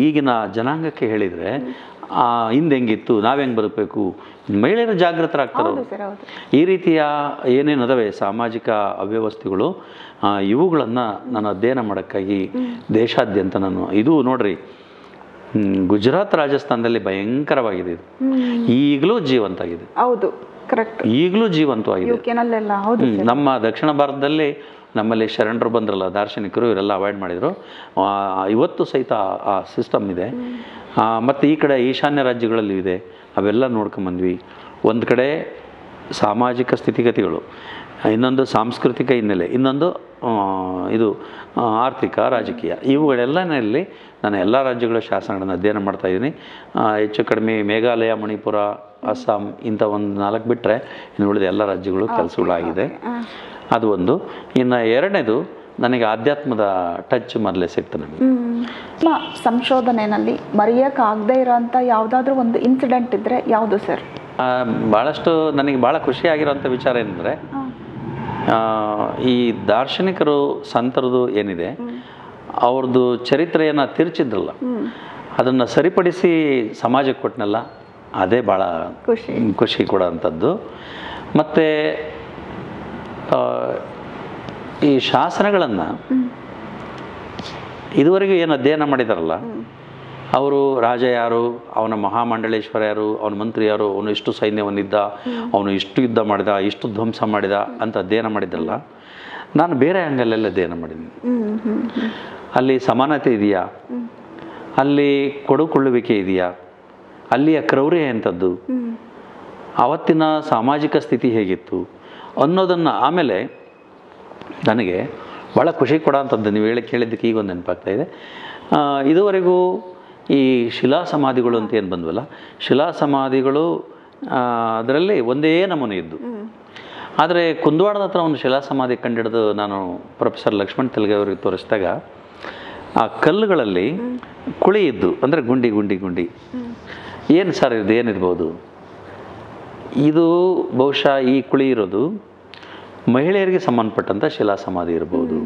ಈಗಿನ ಜನಾಂಗಕ್ಕೆ ಹೇಳಿದರೆ ಹಿಂದೆ ಹೆಂಗಿತ್ತು, ನಾವು ಹೆಂಗೆ ಬದುಕಬೇಕು, ಮಹಿಳೆಯರು ಜಾಗೃತರಾಗ್ತಾರೆ. ಈ ರೀತಿಯ ಏನೇನು ಅದಾವೆ ಸಾಮಾಜಿಕ ಅವ್ಯವಸ್ಥೆಗಳು, ಇವುಗಳನ್ನು ನಾನು ಅಧ್ಯಯನ ಮಾಡೋಕ್ಕಾಗಿ ದೇಶಾದ್ಯಂತ ನಾನು ಇದು ನೋಡ್ರಿ, ಗುಜರಾತ್ ರಾಜಸ್ಥಾನದಲ್ಲಿ ಭಯಂಕರವಾಗಿದೆ ಇದು, ಈಗಲೂ ಜೀವಂತಾಗಿದೆ. ಹೌದು, ಕರೆಕ್ಟ್, ಈಗಲೂ ಜೀವಂತವಾಗಿದೆ. ನಮ್ಮ ದಕ್ಷಿಣ ಭಾರತದಲ್ಲಿ ನಮ್ಮಲ್ಲಿ ಶರಣರು ಬಂದ್ರಲ್ಲ, ದಾರ್ಶನಿಕರು, ಇವರೆಲ್ಲ ಅವಾಯ್ಡ್ ಮಾಡಿದರು. ಇವತ್ತು ಸಹಿತ ಆ ಸಿಸ್ಟಮ್ ಇದೆ. ಮತ್ತು ಈ ಕಡೆ ಈಶಾನ್ಯ ರಾಜ್ಯಗಳಲ್ಲಿ ಇದೆ, ಅವೆಲ್ಲ ನೋಡ್ಕೊಂಬಂದ್ವಿ. ಒಂದು ಕಡೆ ಸಾಮಾಜಿಕ ಸ್ಥಿತಿಗತಿಗಳು, ಇನ್ನೊಂದು ಸಾಂಸ್ಕೃತಿಕ ಹಿನ್ನೆಲೆ, ಇನ್ನೊಂದು ಇದು ಆರ್ಥಿಕ ರಾಜಕೀಯ. ಇವುಗಳೆಲ್ಲನಲ್ಲಿ ನಾನು ಎಲ್ಲ ರಾಜ್ಯಗಳ ಶಾಸನಗಳನ್ನು ಅಧ್ಯಯನ ಮಾಡ್ತಾಯಿದ್ದೀನಿ. ಹೆಚ್ಚು ಕಡಿಮೆ ಮೇಘಾಲಯ, ಮಣಿಪುರ, ಅಸ್ಸಾಂ ಇಂಥ ಒಂದು 4 ಬಿಟ್ಟರೆ ಇನ್ನು ಉಳಿದ ಎಲ್ಲ ರಾಜ್ಯಗಳು ಕೆಲಸಗಳಾಗಿದೆ. ಅದು ಒಂದು. ಇನ್ನು ಎರಡನೇದು, ನನಗೆ ಆಧ್ಯಾತ್ಮದ ಟಚ್ ಮೊದಲೇ ಸಿಕ್ತು ನನಗೆ. ಸಂಶೋಧನೆಯಲ್ಲಿ ಮರೆಯೋಕ್ಕಾಗದೇ ಇರೋಂಥ ಯಾವುದಾದ್ರೂ ಒಂದು ಇನ್ಸಿಡೆಂಟ್ ಇದ್ದರೆ ಯಾವುದು ಸರ್? ಭಾಳಷ್ಟು ನನಗೆ ಭಾಳ ಖುಷಿಯಾಗಿರೋಂಥ ವಿಚಾರ ಏನಂದರೆ, ಈ ದಾರ್ಶನಿಕರು, ಸಂತರದು ಏನಿದೆ, ಅವ್ರದ್ದು ಚರಿತ್ರೆಯನ್ನು ತಿರುಚಿದ್ರಲ್ಲ, ಅದನ್ನು ಸರಿಪಡಿಸಿ ಸಮಾಜಕ್ಕೆ ಕೊಟ್ಟನಲ್ಲ, ಅದೇ ಭಾಳ ಖುಷಿ. ಖುಷಿ ಕೊಡೋವಂಥದ್ದು. ಮತ್ತು ಈ ಶಾಸನಗಳನ್ನು ಇದುವರೆಗೂ ಏನು ಅಧ್ಯಯನ ಮಾಡಿದಾರಲ್ಲ, ಅವರು ರಾಜ ಯಾರು, ಅವನ ಮಹಾಮಂಡಲೇಶ್ವರ ಯಾರು, ಅವನ ಮಂತ್ರಿ ಯಾರು, ಅವನು ಇಷ್ಟು ಸೈನ್ಯವನ್ನಿದ್ದ, ಅವನು ಇಷ್ಟು ಯುದ್ಧ ಮಾಡಿದ, ಇಷ್ಟು ಧ್ವಂಸ ಮಾಡಿದ ಅಂತ ಅಧ್ಯಯನ ಮಾಡಿದ್ರಲ್ಲ, ನಾನು ಬೇರೆ ಆ್ಯಂಗಲಲ್ಲಿ ಅಧ್ಯಯನ ಮಾಡಿದ್ದೀನಿ. ಅಲ್ಲಿ ಸಮಾನತೆ ಇದೆಯಾ, ಅಲ್ಲಿ ಕೊಡುಕೊಳ್ಳುವಿಕೆ ಇದೆಯಾ, ಅಲ್ಲಿಯ ಕ್ರೌರ್ಯ ಎಂಥದ್ದು, ಆವತ್ತಿನ ಸಾಮಾಜಿಕ ಸ್ಥಿತಿ ಹೇಗಿತ್ತು ಅನ್ನೋದನ್ನು. ಆಮೇಲೆ ನನಗೆ ಭಾಳ ಖುಷಿ ಕೊಡೋಂಥದ್ದು, ನೀವು ಹೇಳಿ ಕೇಳಿದ್ದಕ್ಕೆ ಈಗ ಒಂದು ನೆನಪಾಗ್ತಾಯಿದೆ. ಇದುವರೆಗೂ ಈ ಶಿಲಾ ಸಮಾಧಿಗಳು ಅಂತ ಏನು ಬಂದ್ವಲ್ಲ, ಶಿಲಾ ಸಮಾಧಿಗಳು ಅದರಲ್ಲಿ ಒಂದೇ ನಮೂನೆ ಇದ್ದು. ಆದರೆ ಕುಂದವಾಡದ ಹತ್ರ ಒಂದು ಶಿಲಾ ಸಮಾಧಿ ಕಂಡಿಡಿದು ನಾನು ಪ್ರೊಫೆಸರ್ ಲಕ್ಷ್ಮಣ್ ತೆಲುಗೆ ಅವರಿಗೆ ತೋರಿಸಿದಾಗ, ಆ ಕಲ್ಲುಗಳಲ್ಲಿ ಕುಳಿ ಇದ್ದು, ಅಂದರೆ ಗುಂಡಿ ಗುಂಡಿ ಗುಂಡಿ. ಏನು ಸರ್ ಇದು, ಏನಿರ್ಬೋದು? ಇದು ಬಹುಶಃ ಈ ಕುಳಿ ಇರೋದು ಮಹಿಳೆಯರಿಗೆ ಸಂಬಂಧಪಟ್ಟಂಥ ಶಿಲಾ ಸಮಾಧಿ ಇರ್ಬೋದು.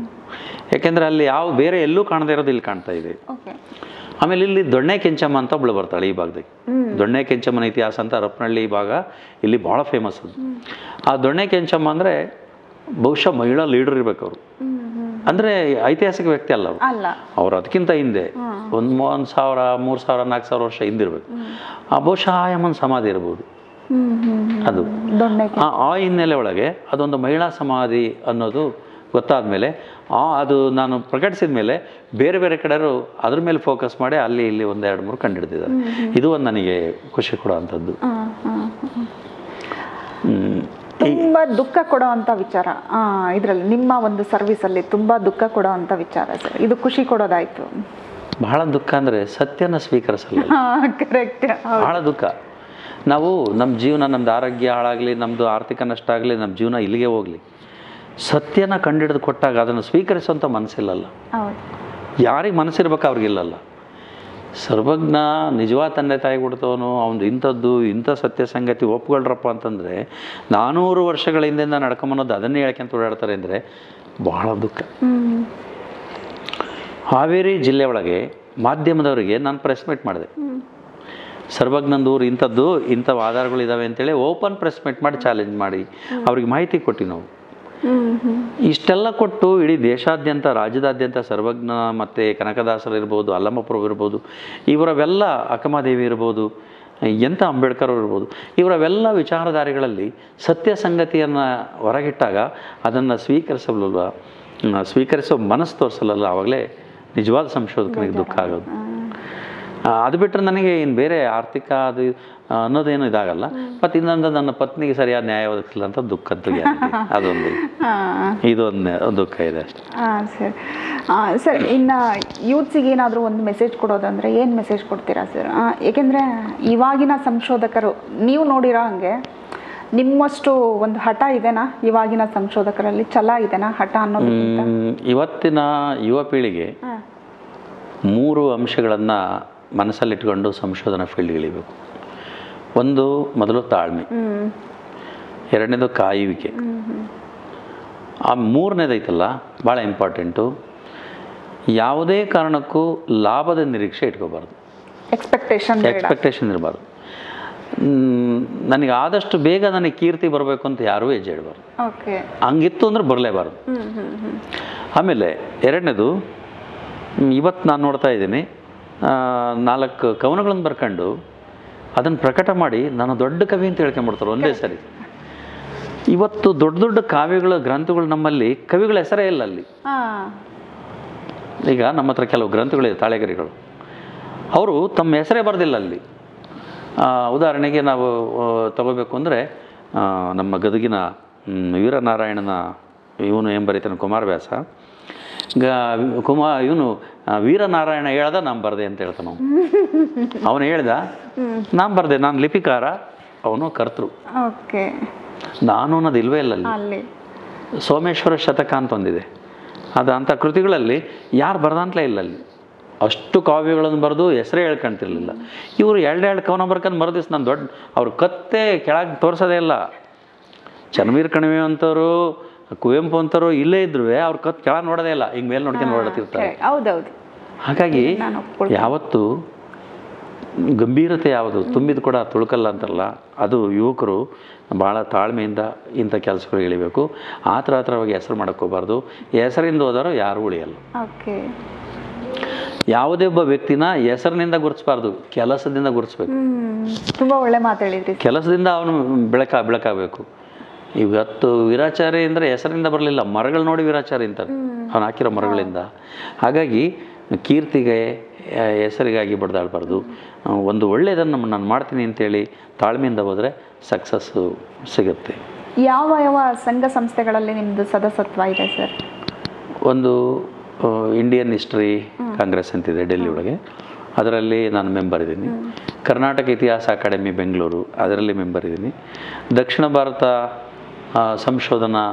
ಯಾಕೆಂದರೆ ಅಲ್ಲಿ ಯಾವ ಬೇರೆ ಎಲ್ಲೂ ಕಾಣದೇ ಇರೋದು ಇಲ್ಲಿ ಕಾಣ್ತಾ ಇದೆ. ಆಮೇಲೆ ಇಲ್ಲಿ ದೊಣ್ಣೆ ಕೆಂಚಮ್ಮ ಅಂತ ಒಬ್ಳು ಬರ್ತಾಳೆ ಈ ಭಾಗದಲ್ಲಿ. ದೊಣ್ಣೆ ಕೆಂಚಮ್ಮನ ಇತಿಹಾಸ ಅಂತ ಹರಪನಹಳ್ಳಿ ಭಾಗ ಇಲ್ಲಿ ಭಾಳ ಫೇಮಸ್ ಅದು. ಆ ದೊಣ್ಣೆ ಕೆಂಚಮ್ಮ ಅಂದರೆ ಬಹುಶಃ ಮಹಿಳಾ ಲೀಡರ್ ಇರ್ಬೇಕು ಅವರು. ಅಂದರೆ ಐತಿಹಾಸಿಕ ವ್ಯಕ್ತಿ ಅಲ್ಲ ಅವರು ಅದಕ್ಕಿಂತ ಹಿಂದೆ ಒಂದು 1000, 3000, 4000 ವರ್ಷ ಹಿಂದಿರ್ಬೇಕು. ಬಹುಶಃ ಆಯಮ್ಮನ ಸಮಾಧಿ ಇರ್ಬೋದು ಅದು. ಆ ಹಿನ್ನೆಲೆ ಒಳಗೆ ಅದೊಂದು ಮಹಿಳಾ ಸಮಾಧಿ ಅನ್ನೋದು ಗೊತ್ತಾದ ಮೇಲೆ, ಅದು ನಾನು ಪ್ರಕಟಿಸಿದ ಮೇಲೆ ಬೇರೆ ಬೇರೆ ಕಡೆಯವರು ಅದ್ರ ಮೇಲೆ ಫೋಕಸ್ ಮಾಡಿ ಅಲ್ಲಿ ಇಲ್ಲಿ 1, 2, 3 ಕಂಡುಹಿಡಿದಿದ್ದಾರೆ. ಇದು ಒಂದು ನನಗೆ ಖುಷಿ ಕೊಡುವಂಥದ್ದು. ತುಂಬ ದುಃಖ ಕೊಡೋವಂಥ ವಿಚಾರ ಇದರಲ್ಲಿ, ನಿಮ್ಮ ಒಂದು ಸರ್ವಿಸಲ್ಲಿ ತುಂಬ ದುಃಖ ಕೊಡೋವಂಥ ವಿಚಾರ ಸರ್. ಇದು ಖುಷಿ ಕೊಡೋದಾಯಿತು. ಬಹಳ ದುಃಖ ಅಂದರೆ ಸತ್ಯನ ಸ್ವೀಕರಿಸಲ್ಲ. ಕರೆಕ್ಟ್. ಬಹಳ ದುಃಖ. ನಾವು ನಮ್ಮ ಜೀವನ, ನಮ್ಮದು ಆರೋಗ್ಯ ಹಾಳಾಗಲಿ, ನಮ್ಮದು ಆರ್ಥಿಕ ನಷ್ಟ ಆಗಲಿ, ನಮ್ಮ ಜೀವನ ಇಲ್ಲಿಗೆ ಹೋಗಲಿ, ಸತ್ಯನ ಕಂಡಿಡಿದು ಕೊಟ್ಟಾಗ ಅದನ್ನು ಸ್ವೀಕರಿಸುವಂಥ ಮನಸ್ಸಿಲ್ಲಲ್ಲ. ಯಾರಿಗೆ ಮನಸ್ಸಿರ್ಬೇಕು ಅವ್ರಿಗಿಲ್ಲಲ್ಲ. ಸರ್ವಜ್ಞ ನಿಜವಾದ ತಂದೆ ತಾಯಿ ಕೊಡ್ತವನು ಅವನು ಇಂಥದ್ದು ಇಂಥ ಸತ್ಯ ಸಂಗತಿ ಒಪ್ಕೊಳ್ರಪ್ಪ ಅಂತಂದರೆ 400 ವರ್ಷಗಳ ಹಿಂದೆಯಿಂದ ನಡ್ಕೊಂಬನ್ನೋದು ಅದನ್ನೇ ಹೇಳ್ಕೊಂತ ಓಡಾಡ್ತಾರೆ ಅಂದರೆ ಬಹಳ ದುಃಖ. ಹಾವೇರಿ ಜಿಲ್ಲೆ ಒಳಗೆ ಮಾಧ್ಯಮದವರಿಗೆ ನಾನು ಪ್ರೆಸ್ ಮೀಟ್ ಮಾಡಿದೆ. ಸರ್ವಜ್ಞಂದೂರು ಇಂಥದ್ದು ಇಂಥವು ಆಧಾರಗಳಿದ್ದಾವೆ ಅಂತೇಳಿ ಓಪನ್ ಪ್ರೆಸ್ ಮೀಟ್ ಮಾಡಿ ಚಾಲೆಂಜ್ ಮಾಡಿ ಅವ್ರಿಗೆ ಮಾಹಿತಿ ಕೊಟ್ಟು ನಾವು ಇಷ್ಟೆಲ್ಲ ಕೊಟ್ಟು ಇಡೀ ದೇಶಾದ್ಯಂತ, ರಾಜ್ಯದಾದ್ಯಂತ ಸರ್ವಜ್ಞ ಮತ್ತು ಕನಕದಾಸರು ಇರ್ಬೋದು, ಅಲ್ಲಮಪ್ರಭು ಇರ್ಬೋದು, ಇವರವೆಲ್ಲ ಅಕ್ಕಮಹಾದೇವಿ ಇರ್ಬೋದು, ಎಂಥ ಅಂಬೇಡ್ಕರ್ ಅವರು ಇರ್ಬೋದು, ಇವರವೆಲ್ಲ ವಿಚಾರಧಾರೆಗಳಲ್ಲಿ ಸತ್ಯ ಸಂಗತಿಯನ್ನು ಹೊರಗಿಟ್ಟಾಗ ಅದನ್ನು ಸ್ವೀಕರಿಸೋ ಮನಸ್ಸು ತೋರಿಸಲ್ಲ. ಆವಾಗಲೇ ನಿಜವಾದ ಸಂಶೋಧಕನಿಗೆ ದುಃಖ ಆಗೋದು. ಅದು ಬಿಟ್ಟರೆ ನನಗೆ ಇನ್ನು ಬೇರೆ ಆರ್ಥಿಕ ಅದು ಅನ್ನೋದೇನು ಇದಾಗಲ್ಲ. ಮತ್ತು ಇನ್ನೊಂದು ನನ್ನ ಪತ್ನಿಗೆ ಸರಿಯಾದ ನ್ಯಾಯ ಒದಗಿಸಿಲ್ಲ ಅಂತ ದುಃಖದ್ದು ಅದೊಂದು, ಇದೊಂದು ದುಃಖ ಇದೆ ಅಷ್ಟೇ. ಸರ್. ಸರ್, ಇನ್ನು ಯೂತ್ಸಿಗೆ ಏನಾದರೂ ಒಂದು ಮೆಸೇಜ್ ಕೊಡೋದಂದರೆ ಏನು ಮೆಸೇಜ್ ಕೊಡ್ತೀರಾ ಸರ್? ಏಕೆಂದರೆ ಇವಾಗಿನ ಸಂಶೋಧಕರು ನೀವು ನೋಡಿರೋ ಹಾಗೆ ನಿಮ್ಮಷ್ಟು ಒಂದು ಹಠ ಇದೆನಾ ಇವಾಗಿನ ಸಂಶೋಧಕರಲ್ಲಿ? ಛಲ ಇದೆನಾ ಹಠ ಅನ್ನೋದಕ್ಕಿಂತ? ಇವತ್ತಿನ ಯುವ ಪೀಳಿಗೆ 3 ಅಂಶಗಳನ್ನು ಮನಸ್ಸಲ್ಲಿಟ್ಕೊಂಡು ಸಂಶೋಧನಾ ಫೀಲ್ಡ್ಗೆ ಇಳಿಬೇಕು. ಒಂದು, ಮೊದಲು ತಾಳ್ಮೆ. 2ನೇದು ಕಾಯುವಿಕೆ. ಆ 3ನೇದೈತಲ್ಲ ಭಾಳ ಇಂಪಾರ್ಟೆಂಟು, ಯಾವುದೇ ಕಾರಣಕ್ಕೂ ಲಾಭದ ನಿರೀಕ್ಷೆ ಇಟ್ಕೋಬಾರ್ದು. ಎಕ್ಸ್ಪೆಕ್ಟೇಷನ್ ಇರಬಾರ್ದು. ನನಗೆ ಆದಷ್ಟು ಬೇಗ ನನಗೆ ಕೀರ್ತಿ ಬರಬೇಕು ಅಂತ ಯಾರೂ ಹೆಜ್ಜೆ ಇಡಬಾರ್ದು. ಹಂಗಿತ್ತು ಅಂದ್ರೆ ಬರಲೇಬಾರ್ದು. ಆಮೇಲೆ 2ನೇದು, ಇವತ್ತು ನಾನು ನೋಡ್ತಾ ಇದ್ದೀನಿ 4 ಕವನಗಳನ್ನು ಬರ್ಕೊಂಡು ಅದನ್ನು ಪ್ರಕಟ ಮಾಡಿ ನಾನು ದೊಡ್ಡ ಕವಿ ಅಂತ ಹೇಳ್ಕೊಂಬಿಡ್ತಾರೆ ಒಂದೇ ಸರಿ. ಇವತ್ತು ದೊಡ್ಡ ದೊಡ್ಡ ಕಾವ್ಯಗಳು, ಗ್ರಂಥಗಳು ನಮ್ಮಲ್ಲಿ ಕವಿಗಳ ಹೆಸರೇ ಇಲ್ಲ ಅಲ್ಲಿ. ಈಗ ನಮ್ಮ ಹತ್ರ ಕೆಲವು ಗ್ರಂಥಗಳಿವೆ, ತಾಳೆಗರಿಗಳು, ಅವರು ತಮ್ಮ ಹೆಸರೇ ಬರೆದಿಲ್ಲ ಅಲ್ಲಿ. ಉದಾಹರಣೆಗೆ ನಾವು ತಗೋಬೇಕು ಅಂದರೆ ನಮ್ಮ ಗದಗಿನ ವೀರನಾರಾಯಣನ ಇವನು ಏನು ಬರೀತಾನೆ, ಕುಮಾರವ್ಯಾಸ. ಇವನು ವೀರನಾರಾಯಣ ಹೇಳ್ದ, ನಾನು ಬರದೆ ಅಂತ ಹೇಳ್ತಾನೆ. ಅವನು ಹೇಳ್ದ, ನಾನು ಬರದೆ, ನಾನು ಲಿಪಿಕಾರ, ಅವನು ಕರ್ತೃ. ನಾನು ಅನ್ನೋದು ಇಲ್ವೇ ಇಲ್ಲ ಅಲ್ಲಿ. ಸೋಮೇಶ್ವರ ಶತಕ ಅಂತ ಒಂದಿದೆ, ಅದು ಅಂಥ ಕೃತಿಗಳಲ್ಲಿ ಯಾರು ಬರೆದಂತಲೇ ಇಲ್ಲ ಅಲ್ಲಿ. ಅಷ್ಟು ಕಾವ್ಯಗಳನ್ನು ಬರೆದು ಹೆಸರೇ ಹೇಳ್ಕೊಂತಿರ್ಲಿಲ್ಲ. ಇವರು 2 ಕವನ ಬರ್ಕೊಂಡು ಮರದಿವ್ಸ ನಾನು ದೊಡ್ಡ ಅವ್ರ ಕತ್ತೆ ಕೆಳಗೆ ತೋರಿಸೋದೇ ಇಲ್ಲ. ಚನ್ನವೀರ ಕಣಿವೆ ಅಂತವರು, ಕುವೆಂಪು ಅಂತವರು ಇಲ್ಲೇ ಇದ್ರು ಅವ್ರ ಕತ್ ಕೆಳಗೆ ನೋಡೋದೇ ಇಲ್ಲ, ಹಿಂಗೆ ಮೇಲೆ ನೋಡ್ಕೊಂಡು ಓಡಾಡ್ತಿರ್ತಾರೆ. ಹಾಗಾಗಿ ಯಾವತ್ತು ಗಂಭೀರತೆ ಯಾವುದು ತುಂಬಿದ ಕೂಡ ತುಳುಕಲ್ಲ ಅಂತಾರಲ್ಲ, ಅದು ಯುವಕರು ಭಾಳ ತಾಳ್ಮೆಯಿಂದ ಇಂಥ ಕೆಲಸಗಳು ಇಳಿಬೇಕು. ಆತರವಾಗಿ ಹೆಸರು ಮಾಡೋಕ್ಕೋಗ್ಬಾರ್ದು. ಹೆಸರಿಂದ ಹೋದಾರೋ ಯಾರೂ ಉಳಿಯಲ್ಲ. ಓಕೆ. ಯಾವುದೇ ಒಬ್ಬ ವ್ಯಕ್ತಿನ ಹೆಸರಿನಿಂದ ಗುರುತಿಸಬಾರ್ದು, ಕೆಲಸದಿಂದ ಗುರುತಿಸ್ಬೇಕು. ತುಂಬ ಒಳ್ಳೆ ಮಾತು ಹೇಳಿದ್ರಿ. ಕೆಲಸದಿಂದ ಅವನು ಬೆಳಕಾಗಬೇಕು. ಇವತ್ತು ವೀರಾಚಾರಿ ಅಂದರೆ ಹೆಸರಿಂದ ಬರಲಿಲ್ಲ, ಮರಗಳು ನೋಡಿ ವೀರಾಚಾರಿ ಅಂತಾರೆ, ಅವನು ಹಾಕಿರೋ ಮರಗಳಿಂದ. ಹಾಗಾಗಿ ಕೀರ್ತಿಗೆ ಹೆಸರಿಗಾಗಿ ಬಡ್ದಾಡಬಾರ್ದು. ಒಂದು ಒಳ್ಳೆಯದನ್ನು ನಾನು ಮಾಡ್ತೀನಿ ಅಂತೇಳಿ ತಾಳ್ಮೆಯಿಂದ ಹೋದರೆ ಸಕ್ಸಸ್ಸು ಸಿಗುತ್ತೆ. ಯಾವ ಸಂಘ ಸಂಸ್ಥೆಗಳಲ್ಲಿ ನಿಮ್ಮದು ಸದಸ್ಯತ್ವ ಇದೆ ಸರ್? ಒಂದು ಇಂಡಿಯನ್ ಹಿಸ್ಟ್ರಿ ಕಾಂಗ್ರೆಸ್ ಅಂತಿದೆ ಡೆಲ್ಲಿ ಒಳಗೆ, ಅದರಲ್ಲಿ ನಾನು ಮೆಂಬರ್ ಇದ್ದೀನಿ. ಕರ್ನಾಟಕ ಇತಿಹಾಸ ಅಕಾಡೆಮಿ ಬೆಂಗಳೂರು, ಅದರಲ್ಲಿ ಮೆಂಬರ್ ಇದ್ದೀನಿ. ದಕ್ಷಿಣ ಭಾರತ ಸಂಶೋಧನಾ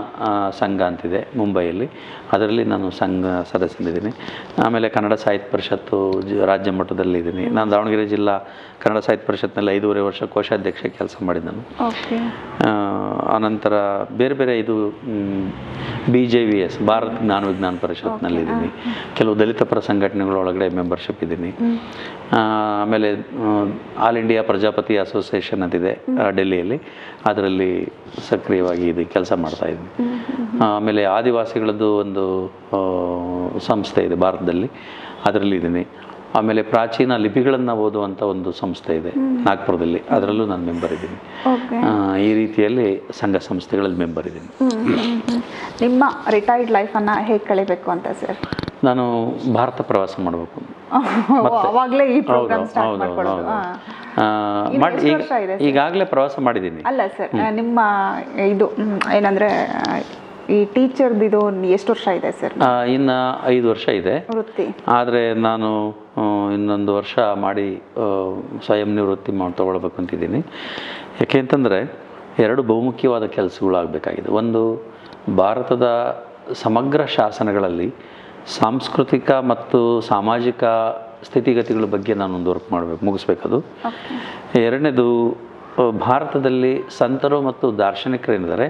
ಸಂಘ ಅಂತಿದೆ ಮುಂಬೈಯಲ್ಲಿ, ಅದರಲ್ಲಿ ನಾನು ಸಂಘ ಸದಸ್ಯನಿದ್ದೀನಿ. ಆಮೇಲೆ ಕನ್ನಡ ಸಾಹಿತ್ಯ ಪರಿಷತ್ತು ರಾಜ್ಯ ಮಟ್ಟದಲ್ಲಿದ್ದೀನಿ. ನಾನು ದಾವಣಗೆರೆ ಜಿಲ್ಲಾ ಕನ್ನಡ ಸಾಹಿತ್ಯ ಪರಿಷತ್ನಲ್ಲಿ 5.5 ವರ್ಷ ಕೋಶಾಧ್ಯಕ್ಷ ಕೆಲಸ ಮಾಡಿದ್ದು ನಾನು. ಆನಂತರ ಬೇರೆ ಬೇರೆ ಇದು BJVS ಭಾರತ ಜ್ಞಾನ ವಿಜ್ಞಾನ ಪರಿಷತ್ನಲ್ಲಿದ್ದೀನಿ. ಕೆಲವು ದಲಿತ ಪರ ಸಂಘಟನೆಗಳೊಳಗಡೆ ಮೆಂಬರ್ಶಿಪ್ ಇದ್ದೀನಿ. ಆಮೇಲೆ ಆಲ್ ಇಂಡಿಯಾ ಪ್ರಜಾಪತಿ ಅಸೋಸಿಯೇಷನ್ ಅಂತಿದೆ ಡೆಲ್ಲಿಯಲ್ಲಿ, ಅದರಲ್ಲಿ ಸಕ್ರಿಯವಾಗಿ ಇದು ಕೆಲಸ ಮಾಡ್ತಾಯಿದ್ದೀನಿ. ಆಮೇಲೆ ಆದಿವಾಸಿಗಳದ್ದು ಒಂದು ಸಂಸ್ಥೆ ಇದೆ ಭಾರತದಲ್ಲಿ, ಅದರಲ್ಲಿ ಇದ್ದೀನಿ. ಆಮೇಲೆ ಪ್ರಾಚೀನ ಲಿಪಿಗಳನ್ನು ಓದುವಂಥ ಒಂದು ಸಂಸ್ಥೆ ಇದೆ ನಾಗ್ಪುರದಲ್ಲಿ, ಅದರಲ್ಲೂ ನಾನು ಮೆಂಬರ್ ಇದ್ದೀನಿ. ಈ ರೀತಿಯಲ್ಲಿ ಸಂಘ ಸಂಸ್ಥೆಗಳಲ್ಲಿ ಮೆಂಬರ್ ಇದ್ದೀನಿ. ನಿಮ್ಮ ರಿಟೈರ್ಡ್ ಲೈಫನ್ನು ಹೇಗೆ ಕಳಿಬೇಕು ಅಂತ ಸರ್? ನಾನು ಭಾರತ ಪ್ರವಾಸ ಮಾಡಬೇಕು. ಈಗಾಗಲೇ ಪ್ರವಾಸ ಮಾಡಿದ್ದೀನಿ. ಅಲ್ಲ ಸರ್, ನಿಮ್ಮ ಇದು ಏನಂದ್ರೆ ಈ ಟೀಚರ್ದು ಇದು ಎಷ್ಟು ವರ್ಷ ಇದೆ ಸರ್? ಇನ್ನು 5 ವರ್ಷ ಇದೆ ವೃತ್ತಿ. ಆದರೆ ನಾನು ಇನ್ನೊಂದು ವರ್ಷ ಮಾಡಿ ಸ್ವಯಂ ನಿವೃತ್ತಿ ತಗೊಳ್ಬೇಕು ಅಂತಿದ್ದೀನಿ. ಯಾಕೆ ಅಂತಂದರೆ 2 ಬಹುಮುಖ್ಯವಾದ ಕೆಲಸಗಳಾಗಬೇಕಾಗಿದೆ. ಒಂದು, ಭಾರತದ ಸಮಗ್ರ ಶಾಸನಗಳಲ್ಲಿ ಸಾಂಸ್ಕೃತಿಕ ಮತ್ತು ಸಾಮಾಜಿಕ ಸ್ಥಿತಿಗತಿಗಳ ಬಗ್ಗೆ ನಾನೊಂದು ವರ್ಕ್ ಮುಗಿಸ್ಬೇಕದು. ಎರಡನೇದು, ಭಾರತದಲ್ಲಿ ಸಂತರು ಮತ್ತು ದಾರ್ಶನಿಕರೇನಿದ್ದಾರೆ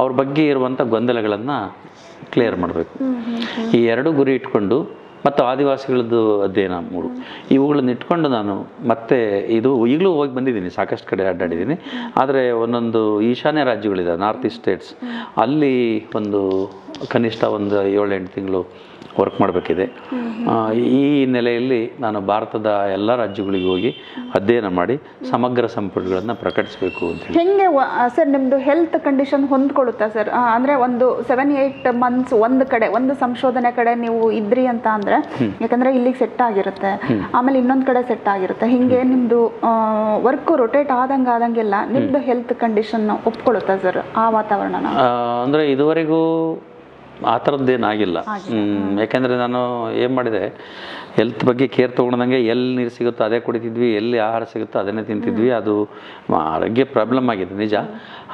ಅವ್ರ ಬಗ್ಗೆ ಇರುವಂಥ ಗೊಂದಲಗಳನ್ನು ಕ್ಲಿಯರ್ ಮಾಡಬೇಕು. ಈ 2 ಗುರಿ ಇಟ್ಕೊಂಡು, ಮತ್ತು ಆದಿವಾಸಿಗಳದ್ದು ಅಧ್ಯಯನ 3, ಇವುಗಳನ್ನ ಇಟ್ಕೊಂಡು ನಾನು ಮತ್ತೆ ಇದು ಈಗಲೂ ಹೋಗಿ ಬಂದಿದ್ದೀನಿ, ಸಾಕಷ್ಟು ಕಡೆ ಅಡ್ಡಾಡಿದ್ದೀನಿ. ಆದರೆ ಒಂದೊಂದು ಈಶಾನ್ಯ ರಾಜ್ಯಗಳಿದೆ, ನಾರ್ತ್ ಈಸ್ಟ್ ಸ್ಟೇಟ್ಸ್, ಅಲ್ಲಿ ಒಂದು ಕನಿಷ್ಠ ಒಂದು 7-8 ತಿಂಗಳು ವರ್ಕ್ ಮಾಡಬೇಕಿದೆ. ಈ ಹಿನ್ನೆಲೆಯಲ್ಲಿ ನಾನು ಭಾರತದ ಎಲ್ಲ ರಾಜ್ಯಗಳಿಗೆ ಹೋಗಿ ಅಧ್ಯಯನ ಮಾಡಿ ಸಮಗ್ರ ಸಂಪುಟಗಳನ್ನು ಪ್ರಕಟಿಸಬೇಕು ಅಂತ ಹೇಳಿ. ಹೆಂಗೆ ಸರ್ ನಿಮ್ಮದು ಹೆಲ್ತ್ ಕಂಡೀಷನ್ ಹೊಂದ್ಕೊಳ್ಳುತ್ತಾ ಸರ್? ಅಂದರೆ ಒಂದು 7-8 ಮಂತ್ಸ್ ಒಂದು ಕಡೆ ಒಂದು ಸಂಶೋಧನೆ ಕಡೆ ನೀವು ಇದ್ರಿ ಅಂತ ಅಂದರೆ, ಯಾಕಂದರೆ ಇಲ್ಲಿಗೆ ಸೆಟ್ ಆಗಿರುತ್ತೆ, ಆಮೇಲೆ ಇನ್ನೊಂದು ಕಡೆ ಸೆಟ್ ಆಗಿರುತ್ತೆ, ಹೀಗೆ ನಿಮ್ಮದು ವರ್ಕು ರೊಟೇಟ್ ಆದಂಗೆಲ್ಲ ನಿಮ್ಮದು ಹೆಲ್ತ್ ಕಂಡೀಷನ್ ಒಪ್ಕೊಳ್ಳುತ್ತಾ ಸರ್ ಆ ವಾತಾವರಣನ? ಅಂದರೆ ಇದುವರೆಗೂ ಆ ಥರದ್ದೇನಾಗಿಲ್ಲ. ಯಾಕೆಂದರೆ ನಾನು ಏನು ಮಾಡಿದೆ, ಹೆಲ್ತ್ ಬಗ್ಗೆ ಕೇರ್ ತೊಗೊಂಡಂಗೆ ಎಲ್ಲಿ ನೀರು ಸಿಗುತ್ತೋ ಅದೇ ಕುಡಿತಿದ್ವಿ, ಎಲ್ಲಿ ಆಹಾರ ಸಿಗುತ್ತೋ ಅದನ್ನೇ ತಿಂತಿದ್ವಿ. ಅದು ಆರೋಗ್ಯ ಪ್ರಾಬ್ಲಮ್ ಆಗಿದೆ ನಿಜ,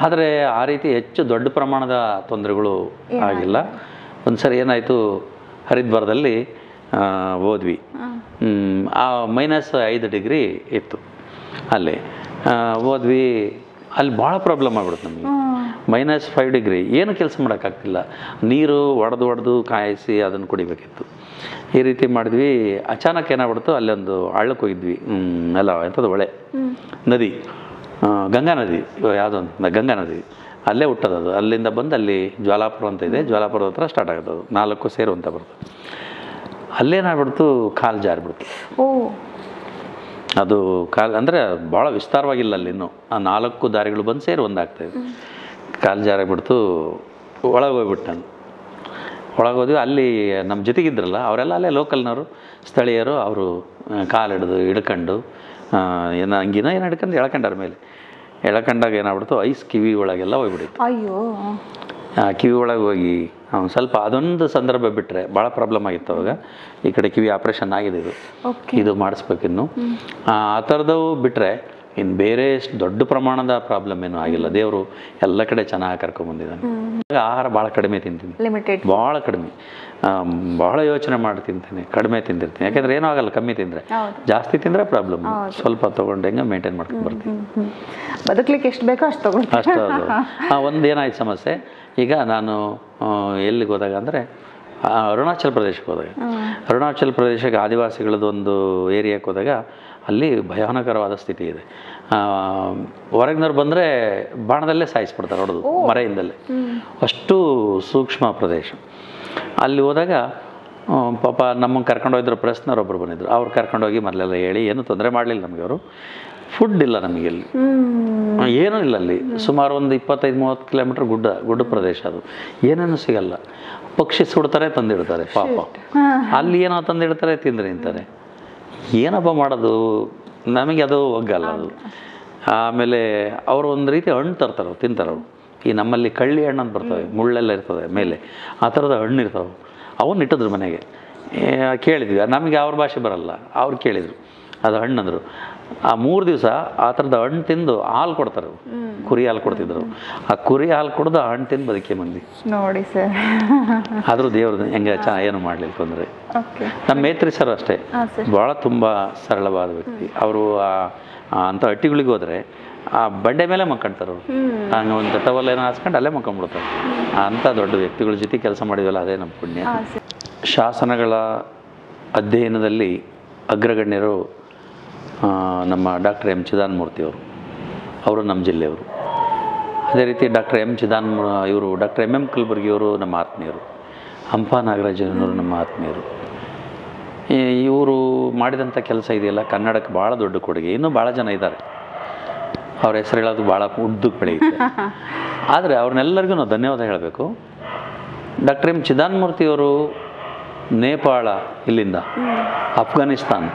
ಆದರೆ ಆ ರೀತಿ ಹೆಚ್ಚು ದೊಡ್ಡ ಪ್ರಮಾಣದ ತೊಂದರೆಗಳು ಆಗಿಲ್ಲ. ಒಂದು ಸರಿ ಏನಾಯಿತು, ಹರಿದ್ವಾರದಲ್ಲಿ ಹೋದ್ವಿ, -5 ಡಿಗ್ರಿ ಇತ್ತು. ಅಲ್ಲಿ ಹೋದ್ವಿ, ಅಲ್ಲಿ ಭಾಳ ಪ್ರಾಬ್ಲಮ್ ಆಗ್ಬಿಡುತ್ತೆ ನಮಗೆ. -5 ಡಿಗ್ರಿ, ಏನು ಕೆಲಸ ಮಾಡೋಕ್ಕಾಗ್ತಿಲ್ಲ, ನೀರು ಒಡೆದು ಕಾಯಿಸಿ ಅದನ್ನು ಕುಡಿಬೇಕಿತ್ತು. ಈ ರೀತಿ ಮಾಡಿದ್ವಿ. ಅಚಾನಕ್ ಏನಾಗ್ಬಿಡ್ತು, ಅಲ್ಲೊಂದು ಹಳ್ಳಕ್ಕೆ ಹೋಗಿದ್ವಿ, ಅಲ್ಲ ಎಂಥದ್ದು ಹೊಳೆ, ನದಿ, ಗಂಗಾ ನದಿ, ಯಾವುದೊಂದು ಗಂಗಾ ನದಿ, ಅಲ್ಲೇ ಹುಟ್ಟೋದು. ಅಲ್ಲಿಂದ ಬಂದು ಅಲ್ಲಿ ಜ್ವಾಲಾಪುರ ಅಂತ ಇದೆ, ಜ್ವಾಲಾಪುರದ ಹತ್ರ ಸ್ಟಾರ್ಟ್ ಆಗುತ್ತೆ, ಅದು 4 ಸೇರು ಅಂತ ಬರ್ತದೆ. ಅಲ್ಲೇನಾಗ್ಬಿಡ್ತು, ಕಾಲು ಜಾರಿಬಿಡ್ತು. ಅದು ಕಾಲು ಅಂದರೆ ಭಾಳ ವಿಸ್ತಾರವಾಗಿಲ್ಲ ಅಲ್ಲಿನ್ನೂ, ಆ 4 ದಾರಿಗಳು ಬಂದು ಸೇರಿ ಒಂದಾಗ್ತಾಯಿದೆ. ಕಾಲು ಜಾರಾಗ್ಬಿಡ್ತು, ಒಳಗೆ ಹೋಗ್ಬಿಟ್ಟು ನಾನು ಹೋದ್ವಿ. ಅಲ್ಲಿ ನಮ್ಮ ಜೊತೆಗಿದ್ರಲ್ಲ ಅವರೆಲ್ಲ ಅಲ್ಲೇ ಲೋಕಲ್ನವರು, ಸ್ಥಳೀಯರು, ಅವರು ಕಾಲು ಹಿಡ್ಕೊಂಡು ಏನೋ ಅಂಗಿನ ಏನು ಹಿಡ್ಕೊಂಡು ಎಳ್ಕೊಂಡಾರ ಮೇಲೆ. ಎಳ್ಕೊಂಡಾಗ ಏನಾಗ್ಬಿಡ್ತು, ಐಸ್ ಕಿವಿ ಒಳಗೆಲ್ಲ ಹೋಗ್ಬಿಡಿತ್ತು. ಅಯ್ಯೋ, ಕಿವಿ ಒಳಗೆ ಹೋಗಿ ಸ್ವಲ್ಪ ಅದೊಂದು ಸಂದರ್ಭ ಬಿಟ್ಟರೆ ಭಾಳ ಪ್ರಾಬ್ಲಮ್ ಆಗಿತ್ತು ಅವಾಗ. ಈ ಕಡೆ ಕಿವಿ ಆಪ್ರೇಷನ್ ಆಗಿದೆ, ಇದು ಮಾಡಿಸ್ಬೇಕಿನ್ನು. ಆ ಥರದವು ಬಿಟ್ಟರೆ ಇನ್ನು ಬೇರೆ ದೊಡ್ಡ ಪ್ರಮಾಣದ ಪ್ರಾಬ್ಲಮ್ ಏನೂ ಆಗಿಲ್ಲ. ದೇವರು ಎಲ್ಲ ಕಡೆ ಚೆನ್ನಾಗಿ ಕರ್ಕೊಂಡ್ಬಂದಿದ್ದಾನೆ. ಆಹಾರ ಭಾಳ ಕಡಿಮೆ ತಿಂತೀನಿ, ಭಾಳ ಕಡಿಮೆ, ಭಾಳ ಯೋಚನೆ ಮಾಡಿ ತಿಂತೀನಿ, ಕಡಿಮೆ ತಿಂದಿರ್ತೀನಿ. ಯಾಕೆಂದರೆ ಏನೂ ಆಗಲ್ಲ ಕಮ್ಮಿ ತಿಂದರೆ, ಜಾಸ್ತಿ ತಿಂದರೆ ಪ್ರಾಬ್ಲಮ್. ಸ್ವಲ್ಪ ತೊಗೊಂಡು ಹೆಂಗೆ ಮೇಂಟೈನ್ ಮಾಡ್ಕೊಂಡು ಬರ್ತೀನಿ. ಬದುಕಲಿಕ್ಕೆ ಎಷ್ಟು ಬೇಕೋ ಅಷ್ಟು ತೊಗೊಂಡು ಅಷ್ಟು. ಅದು ಒಂದು ಏನಾಯ್ತು ಸಮಸ್ಯೆ, ಈಗ ನಾನು ಎಲ್ಲಿಗೆ ಹೋದಾಗ ಅಂದರೆ ಅರುಣಾಚಲ ಪ್ರದೇಶಕ್ಕೆ ಹೋದಾಗ, ಅರುಣಾಚಲ ಪ್ರದೇಶಕ್ಕೆ ಆದಿವಾಸಿಗಳದ್ದು ಒಂದು ಏರಿಯಾಕ್ಕೆ ಹೋದಾಗ ಅಲ್ಲಿ ಭಯಾನಕರವಾದ ಸ್ಥಿತಿ ಇದೆ. ಹೊರಗಿನವ್ರು ಬಂದರೆ ಬಾಣದಲ್ಲೇ ಸಾಯಿಸ್ಬಿಡ್ತಾರೆ, ಹೊಡೆದು ಮರೆಯಿಂದಲೇ. ಅಷ್ಟು ಸೂಕ್ಷ್ಮ ಪ್ರದೇಶ. ಅಲ್ಲಿ ಹೋದಾಗ ಪಾಪ ನಮಗೆ ಕರ್ಕೊಂಡೋಗಿದ್ರು, ಪ್ರೆಸ್ನವ್ರೊಬ್ಬರು ಬಂದಿದ್ದರು. ಅವ್ರು ಕರ್ಕೊಂಡೋಗಿ ಮೊದಲೆಲ್ಲ ಹೇಳಿ ಏನೂ ತೊಂದರೆ ಮಾಡಲಿಲ್ಲ ನಮಗೆ. ಅವರು ಫುಡ್ ಇಲ್ಲ ನಮಗೆ ಇಲ್ಲಿ, ಏನೂ ಇಲ್ಲ ಅಲ್ಲಿ. ಸುಮಾರು ಒಂದು 25-30 ಕಿಲೋಮೀಟ್ರ್ ಗುಡ್ಡ ಪ್ರದೇಶ, ಅದು ಏನೇನು ಸಿಗಲ್ಲ. ಪಕ್ಷಿ ಸುಡ್ತಾರೆ, ತಂದಿಡ್ತಾರೆ ಪಾಪ. ಅಲ್ಲಿ ಏನೋ ತಂದಿಡ್ತಾರೆ, ತಿಂದ್ರಿ ಅಂತಾರೆ. ಏನಪ್ಪ ಮಾಡೋದು, ನಮಗೆ ಅದು ಒಗ್ಗಲ್ಲ ಅದು. ಆಮೇಲೆ ಅವರು ಒಂದು ರೀತಿ ಹಣ್ಣು ತರ್ತಾರೆ, ತಿಂತಾರೆ ಅವರು. ಈ ನಮ್ಮಲ್ಲಿ ಕಳ್ಳಿ ಹಣ್ಣು ಅಂತ ಬರ್ತವೆ, ಮುಳ್ಳೆಲ್ಲ ಇರ್ತದೆ ಮೇಲೆ, ಆ ಥರದ ಹಣ್ಣು ಇರ್ತಾವೆ. ಅವನ್ನ ಇಟ್ಟಿದ್ರು ಮನೆಗೆ. ಕೇಳಿದ್ವಿ, ನಮಗೆ ಅವ್ರ ಭಾಷೆ ಬರಲ್ಲ, ಅವ್ರು ಕೇಳಿದರು ಅದು ಹಣ್ಣು ಅಂದರು. ಆ 3 ದಿವಸ ಆ ಥರದ ಹಣ್ಣು ತಿಂದು ಹಾಲು ಕೊಡ್ತಾರೆ, ಕುರಿ ಹಾಲು ಕೊಡ್ತಿದ್ರು. ಆ ಕುರಿ ಹಾಲು ಕುಡ್ದು ಆ ಹಣ್ಣು ತಿಂದು ಬದುಕೆ ಮಂದಿ ನೋಡಿ ಸರ್. ಆದರೂ ದೇವ್ರದ್ದು ಹೆಂಗೆ ಏನು ಮಾಡಲಿಲ್ಲ ತೊಂದರೆ. ನಮ್ಮ ಮೇತ್ರಿ ಸರ್ ಅಷ್ಟೇ, ಭಾಳ ತುಂಬ ಸರಳವಾದ ವ್ಯಕ್ತಿ. ಅವರು ಅಂಥ ಹಟ್ಟಿಗಳಿಗೆ ಹೋದರೆ ಆ ಬಂಡೆ ಮೇಲೆ ಮಕ್ಕೊಂತಾರೆ ಅವರು. ಹಂಗೆ ಒಂದು ಟವಲ್ ಏನೋ ಹಾಸ್ಕೊಂಡು ಅಲ್ಲೇ ಮಕ್ಕೊಂಡ್ಬಿಡ್ತಾರೆ. ಅಂಥ ದೊಡ್ಡ ವ್ಯಕ್ತಿಗಳ ಜೊತೆ ಕೆಲಸ ಮಾಡಿದ್ವಲ್ಲ, ಅದೇ ನಮ್ಮ ಪುಣ್ಯ. ಶಾಸನಗಳ ಅಧ್ಯಯನದಲ್ಲಿ ಅಗ್ರಗಣ್ಯರು ನಮ್ಮ ಡಾಕ್ಟರ್ ಎಂ ಚಿದಾನಮೂರ್ತಿಯವರು, ಅವರು ನಮ್ಮ ಜಿಲ್ಲೆಯವರು. ಅದೇ ರೀತಿ ಡಾಕ್ಟರ್ ಇವರು ಡಾಕ್ಟರ್ ಎಂ ಕಲಬುರ್ಗಿಯವರು ನಮ್ಮ ಆತ್ಮೀಯರು. ಹಂಪ ನಾಗರಾಜನವರು ನಮ್ಮ ಆತ್ಮೀಯರು. ಇವರು ಮಾಡಿದಂಥ ಕೆಲಸ ಇದೆಯಲ್ಲ, ಕನ್ನಡಕ್ಕೆ ಭಾಳ ದೊಡ್ಡ ಕೊಡುಗೆ. ಇನ್ನೂ ಭಾಳ ಜನ ಇದ್ದಾರೆ, ಅವ್ರ ಹೆಸರು ಹೇಳೋದು ಭಾಳ ಉದ್ದಕ್ಕೆ ಬೆಳೆಯುತ್ತೆ. ಆದರೆ ಅವ್ರನ್ನೆಲ್ಲರಿಗೂ ನಾವು ಧನ್ಯವಾದ ಹೇಳಬೇಕು. ಡಾಕ್ಟರ್ ಎಂ ಚಿದಾನಮೂರ್ತಿಯವರು ನೇಪಾಳ, ಇಲ್ಲಿಂದ ಅಫ್ಘಾನಿಸ್ತಾನ್,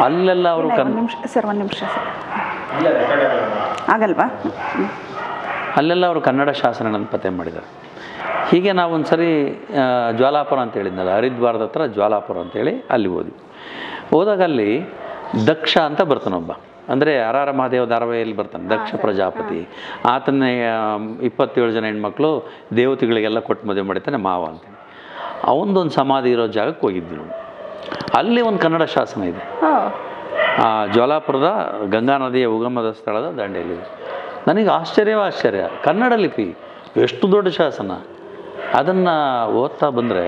ಅಲ್ಲೆಲ್ಲ ಅವರು ಆಗಲ್ವಾ, ಅಲ್ಲೆಲ್ಲ ಅವರು ಕನ್ನಡ ಶಾಸನಗಳನ್ನು ಪತ್ತೆ ಮಾಡಿದ್ದಾರೆ. ಹೀಗೆ ನಾವು ಒಂದು ಸರಿ ಜ್ವಾಲಾಪುರ ಅಂತ ಹೇಳಿದ್ನಲ್ಲ, ಹರಿದ್ವಾರದ ಹತ್ರ ಜ್ವಾಲಾಪುರ ಅಂತೇಳಿ ಅಲ್ಲಿ ಹೋದಾಗ ಅಲ್ಲಿ ದಕ್ಷ ಅಂತ ಬರ್ತಾನೊಬ್ಬ. ಅಂದರೆ ಆರ್ ಮಹಾದೇವ ಧಾರಾವಾಹಿಯಲ್ಲಿ ಬರ್ತಾನೆ ದಕ್ಷ ಪ್ರಜಾಪತಿ. ಆತನೇ 27 ಜನ ಹೆಣ್ಮಕ್ಳು ದೇವತೆಗಳಿಗೆಲ್ಲ ಕೊಟ್ಟು ಮದುವೆ ಮಾಡಿತಾನೆ ಮಾವ ಅಂತೇಳಿ. ಅವನದೊಂದು ಸಮಾಧಿ ಇರೋ ಜಾಗಕ್ಕೆ ಹೋಗಿದ್ವಿ ನಾವು. ಅಲ್ಲಿ ಒಂದು ಕನ್ನಡ ಶಾಸನ ಇದೆ, ಜ್ವಾಲಾಪುರದ ಗಂಗಾ ನದಿಯ ಉಗಮದ ಸ್ಥಳದ ದಂಡೆಯಲ್ಲಿದೆ. ನನಗೆ ಆಶ್ಚರ್ಯ, ಕನ್ನಡ ಲಿಪಿ, ಎಷ್ಟು ದೊಡ್ಡ ಶಾಸನ. ಅದನ್ನು ಓದ್ತಾ ಬಂದರೆ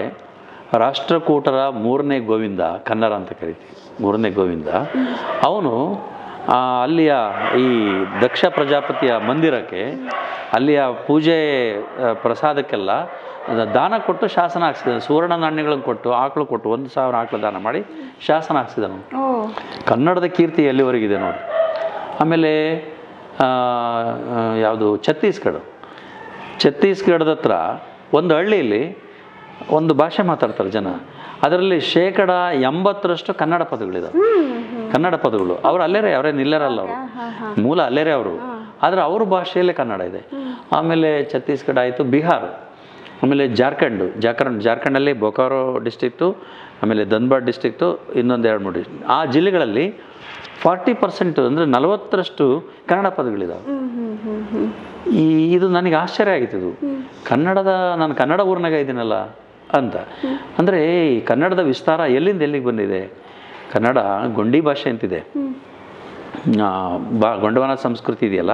ರಾಷ್ಟ್ರಕೂಟರ 3ನೇ ಗೋವಿಂದ, ಕನ್ನಡ ಅಂತ ಕರಿತೀವಿ, 3ನೇ ಗೋವಿಂದ, ಅವನು ಅಲ್ಲಿಯ ಈ ದಕ್ಷ ಪ್ರಜಾಪತಿಯ ಮಂದಿರಕ್ಕೆ, ಅಲ್ಲಿಯ ಪೂಜೆ ಪ್ರಸಾದಕ್ಕೆಲ್ಲ ದಾನ ಕೊಟ್ಟು ಶಾಸನ ಹಾಕ್ಸಿದ್ದಾನೆ. ಸುವರ್ಣ ನಾಣ್ಯಗಳನ್ನು ಕೊಟ್ಟು, ಆಕಳು ಕೊಟ್ಟು 1000 ಆಕಳು ದಾನ ಮಾಡಿ ಶಾಸನ ಹಾಕ್ಸಿದ್ದಾನೆ. ಕನ್ನಡದ ಕೀರ್ತಿ ಎಲ್ಲಿವರೆಗಿದೆ ನೋಡಿ. ಆಮೇಲೆ ಯಾವುದು ಛತ್ತೀಸ್ಗಢದ ಹತ್ರ ಒಂದು ಹಳ್ಳಿಯಲ್ಲಿ ಒಂದು ಭಾಷೆ ಮಾತಾಡ್ತಾರೆ ಜನ. ಅದರಲ್ಲಿ 80% ಕನ್ನಡ ಪದಗಳಿದಾವೆ, ಕನ್ನಡ ಪದಗಳು. ಅವ್ರು ಅವರೇ ನಿಲ್ಲರಲ್ಲ, ಅವರು ಮೂಲ ಅಲ್ಲೇರೆ ಅವರು, ಆದರೆ ಅವ್ರ ಭಾಷೆಯಲ್ಲೇ ಕನ್ನಡ ಇದೆ. ಆಮೇಲೆ ಛತ್ತೀಸ್ಗಢ ಆಯಿತು, ಬಿಹಾರ್, ಆಮೇಲೆ ಜಾರ್ಖಂಡಲ್ಲಿ ಬೊಕಾರೋ ಡಿಸ್ಟ್ರಿಕ್ಟು, ಆಮೇಲೆ ಧನ್ಬಾದ್ ಡಿಸ್ಟ್ರಿಕ್ಟು, ಇನ್ನೊಂದು 2-3 ಡಿಸ್ಟ್ರಿಕ್ಟ್. ಆ ಜಿಲ್ಲೆಗಳಲ್ಲಿ 40% ಅಂದರೆ 40% ಕನ್ನಡ ಪದಗಳಿದಾವೆ. ಇದು ನನಗೆ ಆಶ್ಚರ್ಯ ಆಗಿತ್ತು. ಇದು ನಾನು ಕನ್ನಡ ಊರಿನಾಗ ಇದ್ದೀನಲ್ಲ ಅಂತ. ಅಂದರೆ ಈ ಕನ್ನಡದ ವಿಸ್ತಾರ ಎಲ್ಲಿಂದ ಎಲ್ಲಿಗೆ ಬಂದಿದೆ. ಕನ್ನಡ ಗೊಂಡಿ ಭಾಷೆ ಅಂತಿದೆ, ಗೊಂಡವನ ಸಂಸ್ಕೃತಿ ಇದೆಯಲ್ಲ,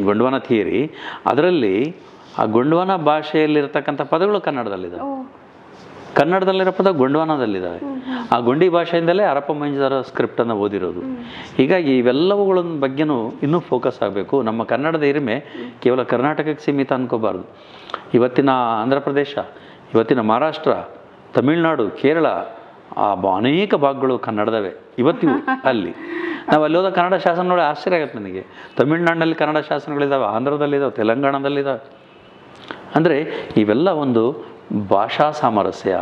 ಗೊಂಡವನ ಥಿಯರಿ, ಅದರಲ್ಲಿ ಆ ಗೊಂಡವನ ಭಾಷೆಯಲ್ಲಿರ್ತಕ್ಕಂಥ ಪದಗಳು ಕನ್ನಡದಲ್ಲಿದ್ದಾವೆ. ಕನ್ನಡದಲ್ಲಿರೋ ಪದ ಗೊಂಡವನದಲ್ಲಿದ್ದಾವೆ. ಆ ಗೊಂಡಿ ಭಾಷೆಯಿಂದಲೇ ಹರಪ್ಪ ಮೊಹೆಂಜೊದಾರೋ ಸ್ಕ್ರಿಪ್ಟನ್ನು ಓದಿರೋದು. ಹೀಗಾಗಿ ಇವೆಲ್ಲವುಗಳ ಬಗ್ಗೆನೂ ಇನ್ನೂ ಫೋಕಸ್ ಆಗಬೇಕು. ನಮ್ಮ ಕನ್ನಡದ ಹಿರಿಮೆ ಕೇವಲ ಕರ್ನಾಟಕಕ್ಕೆ ಸೀಮಿತ ಅನ್ಕೋಬಾರ್ದು. ಇವತ್ತಿನ ಆಂಧ್ರ ಪ್ರದೇಶ, ಇವತ್ತಿನ ಮಹಾರಾಷ್ಟ್ರ, ತಮಿಳುನಾಡು, ಕೇರಳ, ಅನೇಕ ಭಾಗಗಳು ಕನ್ನಡದವೇ ಇವತ್ತಿಗೂ. ಅಲ್ಲಿ ನಾವು ಅಲ್ಲಿ ಹೋದ ಕನ್ನಡ ಶಾಸನ ನೋಡಿ ಆಶ್ಚರ್ಯ ಆಗುತ್ತೆ ನನಗೆ. ತಮಿಳುನಾಡಿನಲ್ಲಿ ಕನ್ನಡ ಶಾಸನಗಳಿದ್ದಾವೆ, ಆಂಧ್ರದಲ್ಲಿದ್ದಾವೆ, ತೆಲಂಗಾಣದಲ್ಲಿದ್ದಾವೆ. ಅಂದರೆ ಇವೆಲ್ಲ ಒಂದು ಭಾಷಾ ಸಾಮರಸ್ಯ,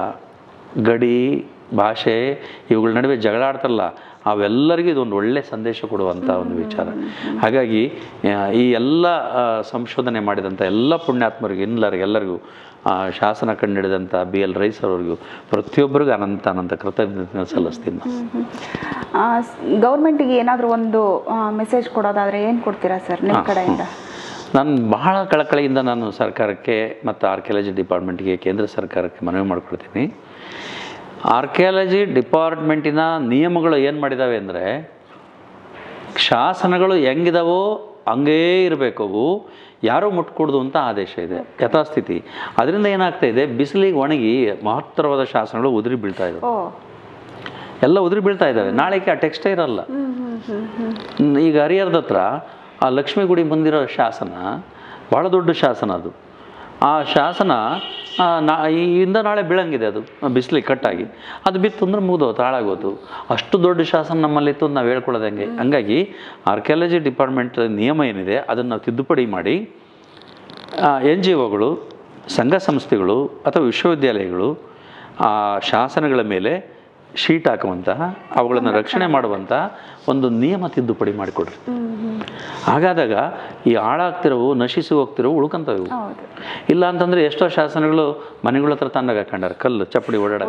ಗಡಿ ಭಾಷೆ ಇವುಗಳ ನಡುವೆ ಜಗಳ ಆಡ್ತಾರಲ್ಲ, ಅವೆಲ್ಲರಿಗೂ ಇದೊಂದು ಒಳ್ಳೆಯ ಸಂದೇಶ ಕೊಡುವಂಥ ಒಂದು ವಿಚಾರ. ಹಾಗಾಗಿ ಈ ಎಲ್ಲ ಸಂಶೋಧನೆ ಮಾಡಿದಂಥ ಎಲ್ಲ ಪುಣ್ಯಾತ್ಮರಿಗೂ ಎಲ್ಲರಿಗೂ ಶಾಸನ ಕಂಡುಹಿಡಿದಂಥ BL ರೈಸ್ ಅವರಿಗೂ ಪ್ರತಿಯೊಬ್ಬರಿಗೂ ಅನಂತ ಕೃತಜ್ಞತೆ ಸಲ್ಲಿಸ್ತೀನಿ. ಗೌರ್ಮೆಂಟಿಗೆ ಏನಾದರೂ ಒಂದು ಮೆಸೇಜ್ ಕೊಡೋದಾದರೆ ಏನು ಕೊಡ್ತೀರಾ ಸರ್ ನಿಮ್ಮ ಕಡೆಯಿಂದ? ನಾನು ಬಹಳ ಕಳಕಳಿಯಿಂದ ನಾನು ಸರ್ಕಾರಕ್ಕೆ ಮತ್ತು ಆರ್ಕಿಯಾಲಜಿ ಡಿಪಾರ್ಟ್ಮೆಂಟ್ಗೆ, ಕೇಂದ್ರ ಸರ್ಕಾರಕ್ಕೆ ಮನವಿ ಮಾಡ್ಕೊಳ್ತೀನಿ. ಆರ್ಕಿಯಾಲಜಿ ಡಿಪಾರ್ಟ್ಮೆಂಟಿನ ನಿಯಮಗಳು ಏನು ಮಾಡಿದ್ದಾವೆ ಅಂದರೆ, ಶಾಸನಗಳು ಹೆಂಗಿದಾವೋ ಹಂಗೇ ಇರಬೇಕು, ಅವು ಯಾರೂ ಮುಟ್ಕೊಡ್ದು ಅಂತ ಆದೇಶ ಇದೆ, ಯಥಾಸ್ಥಿತಿ. ಅದರಿಂದ ಏನಾಗ್ತಾ ಇದೆ, ಬಿಸಿಲಿಗೆ ಒಣಗಿ ಮಹತ್ತರವಾದ ಶಾಸನಗಳು ಉದುರಿ ಬೀಳ್ತಾ ಇದ್ದಾವೆ, ಎಲ್ಲ ಉದುರಿ ಬೀಳ್ತಾ ಇದ್ದಾವೆ. ನಾಳೆಗೆ ಆ ಟೆಕ್ಸ್ಟೇ ಇರಲ್ಲ. ಈಗ ಹರಿಹರದ ಹತ್ರ ಆ ಲಕ್ಷ್ಮೀ ಗುಡಿ ಮುಂದಿರೋ ಶಾಸನ ಭಾಳ ದೊಡ್ಡ ಶಾಸನ. ಅದು ಆ ಶಾಸನ ಇಂದ ನಾಳೆ ಬೀಳಂಗಿದೆ, ಅದು ಬಿಸಿಲಿಗೆ ಕಟ್ಟಾಗಿ ಅದು ಬಿತ್ತು ಅಂದ್ರೆ ಮುಗಿದೋತು, ಹಾಳಾಗೋತು. ಅಷ್ಟು ದೊಡ್ಡ ಶಾಸನ ನಮ್ಮಲ್ಲಿತ್ತು ಅಂತ ನಾವು ಹೇಳ್ಕೊಳ್ಳೋದು ಹಂಗಾಗಿ ಆರ್ಕಿಯಾಲಜಿ ಡಿಪಾರ್ಟ್ಮೆಂಟ್ ನಿಯಮ ಏನಿದೆ ಅದನ್ನು ನಾವು ತಿದ್ದುಪಡಿ ಮಾಡಿ NGOಗಳು, ಸಂಘ ಸಂಸ್ಥೆಗಳು ಅಥವಾ ವಿಶ್ವವಿದ್ಯಾಲಯಗಳು ಆ ಶಾಸನಗಳ ಮೇಲೆ ಶೀಟ್ ಹಾಕುವಂತಹ, ಅವುಗಳನ್ನು ರಕ್ಷಣೆ ಮಾಡುವಂತಹ ಒಂದು ನಿಯಮ ತಿದ್ದುಪಡಿ ಮಾಡಿಕೊಡ್ರಿ. ಹಾಗಾದಾಗ ಈ ಹಾಳಾಗ್ತಿರೋವು, ನಶಿಸಿ ಹೋಗ್ತಿರೋವು ಉಳ್ಕೊಂತವೆ. ಇಲ್ಲ ಅಂತಂದರೆ ಎಷ್ಟೋ ಶಾಸನಗಳು ಮನೆಗಳ ಹತ್ರ ತಂದಾಗ ಹಾಕೊಂಡಾರೆ, ಕಲ್ಲು ಚಪ್ಪಡಿ ಓಡಾಡ.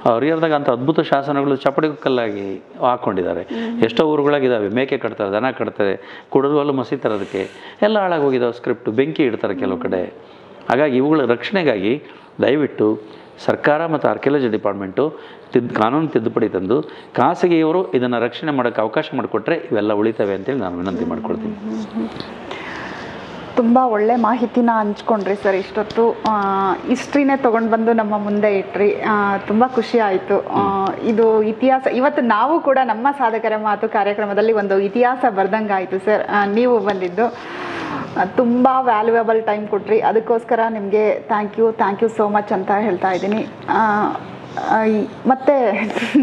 ಹರಿಹರದಾಗ ಅಂತ ಅದ್ಭುತ ಶಾಸನಗಳು ಚಪ್ಪಡಿ ಕಲ್ಲಾಗಿ ಹಾಕ್ಕೊಂಡಿದ್ದಾರೆ. ಎಷ್ಟೋ ಊರುಗಳಾಗಿದ್ದಾವೆ, ಮೇಕೆ ಕಟ್ತಾರೆ, ದನ ಕಟ್ತಾರೆ, ಕುಡಲ್ವಲ್ಲು ಮಸೀತಾರೆ, ಅದಕ್ಕೆ ಎಲ್ಲ ಹಾಳಾಗೋಗಿದ್ದಾವೆ. ಸ್ಕ್ರಿಪ್ಟು ಬೆಂಕಿ ಇಡ್ತಾರೆ ಕೆಲವು ಕಡೆ. ಹಾಗಾಗಿ ಇವುಗಳ ರಕ್ಷಣೆಗಾಗಿ ದಯವಿಟ್ಟು ಸರ್ಕಾರ ಮತ್ತು ಆರ್ಕಿಯಾಲಜಿ ಡಿಪಾರ್ಟ್ಮೆಂಟು ಕಾನೂನು ತಿದ್ದುಪಡಿ ತಂದು ಖಾಸಗಿಯವರು ಇದನ್ನು ರಕ್ಷಣೆ ಮಾಡೋಕ್ಕೆ ಅವಕಾಶ ಮಾಡಿಕೊಟ್ರೆ ಇವೆಲ್ಲ ಉಳಿತವೆ ಅಂತೇಳಿ ನಾನು ವಿನಂತಿ ಮಾಡ್ಕೊಳ್ತೀನಿ. ತುಂಬ ಒಳ್ಳೆ ಮಾಹಿತಿನ ಹಂಚ್ಕೊಂಡ್ರಿ ಸರ್. ಇಷ್ಟೊತ್ತು ಹಿಸ್ಟ್ರಿನೇ ತೊಗೊಂಡು ಬಂದು ನಮ್ಮ ಮುಂದೆ ಇಟ್ರಿ. ತುಂಬ ಖುಷಿ ಆಯಿತು. ಇದು ಇತಿಹಾಸ, ಇವತ್ತು ನಾವು ಕೂಡ ನಮ್ಮ ಸಾಧಕರ ಮಾತು ಕಾರ್ಯಕ್ರಮದಲ್ಲಿ ಒಂದು ಇತಿಹಾಸ ಬರ್ದಂಗೆ ಆಯಿತು ಸರ್. ನೀವು ಬಂದಿದ್ದು ತುಂಬ ವ್ಯಾಲ್ಯೂಯಬಲ್ ಟೈಮ್ ಕೊಟ್ರಿ, ಅದಕ್ಕೋಸ್ಕರ ನಿಮಗೆ ಥ್ಯಾಂಕ್ ಯು ಸೋ ಮಚ್ ಅಂತ ಹೇಳ್ತಾ ಇದ್ದೀನಿ. ಮತ್ತು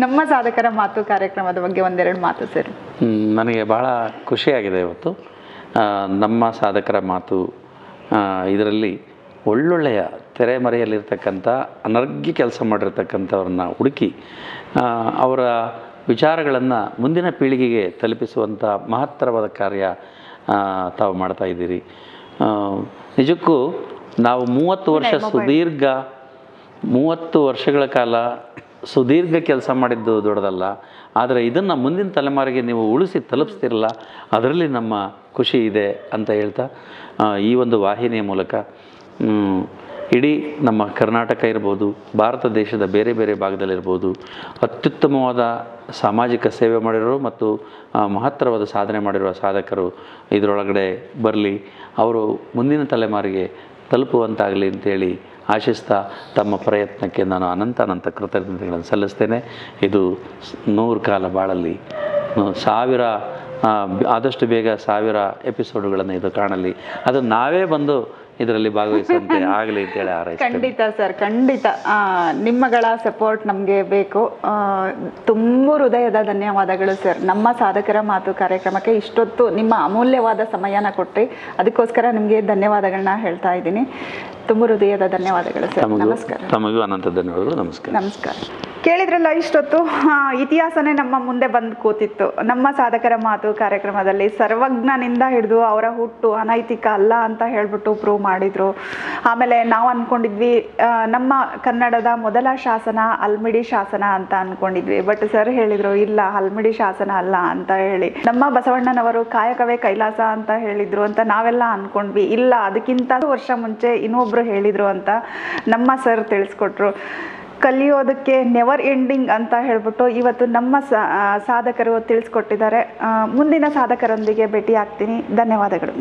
ನಮ್ಮ ಸಾಧಕರ ಮಾತು ಕಾರ್ಯಕ್ರಮದ ಬಗ್ಗೆ ಒಂದೆರಡು ಮಾತು ಸರ್. ನನಗೆ ಭಾಳ ಖುಷಿಯಾಗಿದೆ ಇವತ್ತು. ನಮ್ಮ ಸಾಧಕರ ಮಾತು ಇದರಲ್ಲಿ ಒಳ್ಳೊಳ್ಳೆಯ ತೆರೆಮರೆಯಲ್ಲಿರ್ತಕ್ಕಂಥ ಅನರ್ಘ್ಯ ಕೆಲಸ ಮಾಡಿರ್ತಕ್ಕಂಥವ್ರನ್ನ ಹುಡುಕಿ ಅವರ ವಿಚಾರಗಳನ್ನು ಮುಂದಿನ ಪೀಳಿಗೆಗೆ ತಲುಪಿಸುವಂಥ ಮಹತ್ತರವಾದ ಕಾರ್ಯ ತಾವು ಮಾಡ್ತಾ ಇದ್ದೀರಿ. ನಿಜಕ್ಕೂ ನಾವು 30 ವರ್ಷಗಳ ಕಾಲ ಸುದೀರ್ಘ ಕೆಲಸ ಮಾಡಿದ್ದು ದೊಡ್ಡದಲ್ಲ, ಆದರೆ ಇದನ್ನು ಮುಂದಿನ ತಲೆಮಾರಿಗೆ ನೀವು ಉಳಿಸಿ ತಲುಪಿಸ್ತಿರಲ್ಲ, ಅದರಲ್ಲಿ ನಮ್ಮ ಖುಷಿ ಇದೆ ಅಂತ ಹೇಳ್ತಾ ಈ ಒಂದು ವಾಹಿನಿಯ ಮೂಲಕ ಇಡೀ ನಮ್ಮ ಕರ್ನಾಟಕ ಇರ್ಬೋದು, ಭಾರತ ದೇಶದ ಬೇರೆ ಬೇರೆ ಭಾಗದಲ್ಲಿರ್ಬೋದು ಅತ್ಯುತ್ತಮವಾದ ಸಾಮಾಜಿಕ ಸೇವೆ ಮಾಡಿರೋರು ಮತ್ತು ಮಹತ್ತರವಾದ ಸಾಧನೆ ಮಾಡಿರುವ ಸಾಧಕರು ಇದರೊಳಗಡೆ ಬರಲಿ, ಅವರು ಮುಂದಿನ ತಲೆಮಾರಿಗೆ ತಲುಪುವಂತಾಗಲಿ ಅಂತೇಳಿ ಆಶಿಸ್ತಾ ತಮ್ಮ ಪ್ರಯತ್ನಕ್ಕೆ ನಾನು ಅನಂತ ಕೃತಜ್ಞತೆಗಳನ್ನು ಸಲ್ಲಿಸ್ತೇನೆ. ಇದು 100 ಕಾಲ ಬಾಳಲ್ಲಿ, ಆದಷ್ಟು ಬೇಗ 1000 ಎಪಿಸೋಡುಗಳನ್ನು ಇದು ಕಾಣಲಿ, ಅದು ನಾವೇ ಬಂದು ಇದರಲ್ಲಿ ಭಾಗವಹಿಸುವಂತೆ ಆಗಲಿ ಅಂತೇಳಿ ಹಾರೈಸ್ತೇನೆ. ಖಂಡಿತ ಸರ್, ಖಂಡಿತ ನಿಮ್ಮಗಳ ಸಪೋರ್ಟ್ ನಮಗೆ ಬೇಕು. ತುಂಬ ಹೃದಯದ ಧನ್ಯವಾದಗಳು ಸರ್. ನಮ್ಮ ಸಾಧಕರ ಮಾತು ಕಾರ್ಯಕ್ರಮಕ್ಕೆ ಇಷ್ಟೊತ್ತು ನಿಮ್ಮ ಅಮೂಲ್ಯವಾದ ಸಮಯನ ಕೊಟ್ಟರೆ ಅದಕ್ಕೋಸ್ಕರ ನಿಮಗೆ ಧನ್ಯವಾದಗಳನ್ನ ಹೇಳ್ತಾ ಇದ್ದೀನಿ. ತುಂಬ ಹೃದಯದ ಧನ್ಯವಾದಗಳು ಸರ್. ನಮಸ್ಕಾರ. ತಮಗೂ ಅನಂತ ಧನ್ಯವಾದಗಳು. ನಮಸ್ಕಾರ. ನಮಸ್ಕಾರ. ಕೇಳಿದ್ರಲ್ಲ, ಇಷ್ಟೊತ್ತು ಇತಿಹಾಸನೇ ನಮ್ಮ ಮುಂದೆ ಬಂದು ಕೂತಿತ್ತು. ನಮ್ಮ ಸಾಧಕರ ಮಾತು ಕಾರ್ಯಕ್ರಮದಲ್ಲಿ ಸರ್ವಜ್ಞನಿಂದ ಹಿಡಿದು ಅವರ ಹುಟ್ಟು ಅನೈತಿಕ ಅಲ್ಲ ಅಂತ ಹೇಳ್ಬಿಟ್ಟು ಪ್ರೂವ್ ಮಾಡಿದ್ರು. ಆಮೇಲೆ ನಾವು ಅಂದ್ಕೊಂಡಿದ್ವಿ ನಮ್ಮ ಕನ್ನಡದ ಮೊದಲ ಶಾಸನ ಹಲ್ಮಿಡಿ ಶಾಸನ ಅಂತ ಅಂದ್ಕೊಂಡಿದ್ವಿ. ಬಟ್ ಸರ್ ಹೇಳಿದ್ರು ಇಲ್ಲ, ಹಲ್ಮಿಡಿ ಶಾಸನ ಅಲ್ಲ ಅಂತ ಹೇಳಿ. ನಮ್ಮ ಬಸವಣ್ಣನವರು ಕಾಯಕವೇ ಕೈಲಾಸ ಅಂತ ಹೇಳಿದ್ರು ಅಂತ ನಾವೆಲ್ಲ ಅಂದ್ಕೊಂಡ್ವಿ. ಇಲ್ಲ, ಅದಕ್ಕಿಂತ ವರ್ಷ ಮುಂಚೆ ಇನ್ನೊಬ್ರು ಹೇಳಿದ್ರು ಅಂತ ನಮ್ಮ ಸರ್ ತಿಳಿಸ್ಕೊಟ್ರು. ಕಲಿಯೋದಕ್ಕೆ ನೆವರ್ ಎಂಡಿಂಗ್ ಅಂತ ಹೇಳ್ಬಿಟ್ಟು ಇವತ್ತು ನಮ್ಮ ಸಾಧಕರು ತಿಳಿಸ್ಕೊಟ್ಟಿದ್ದಾರೆ. ಮುಂದಿನ ಸಾಧಕರೊಂದಿಗೆ ಭೇಟಿ ಆಗ್ತೀನಿ. ಧನ್ಯವಾದಗಳು.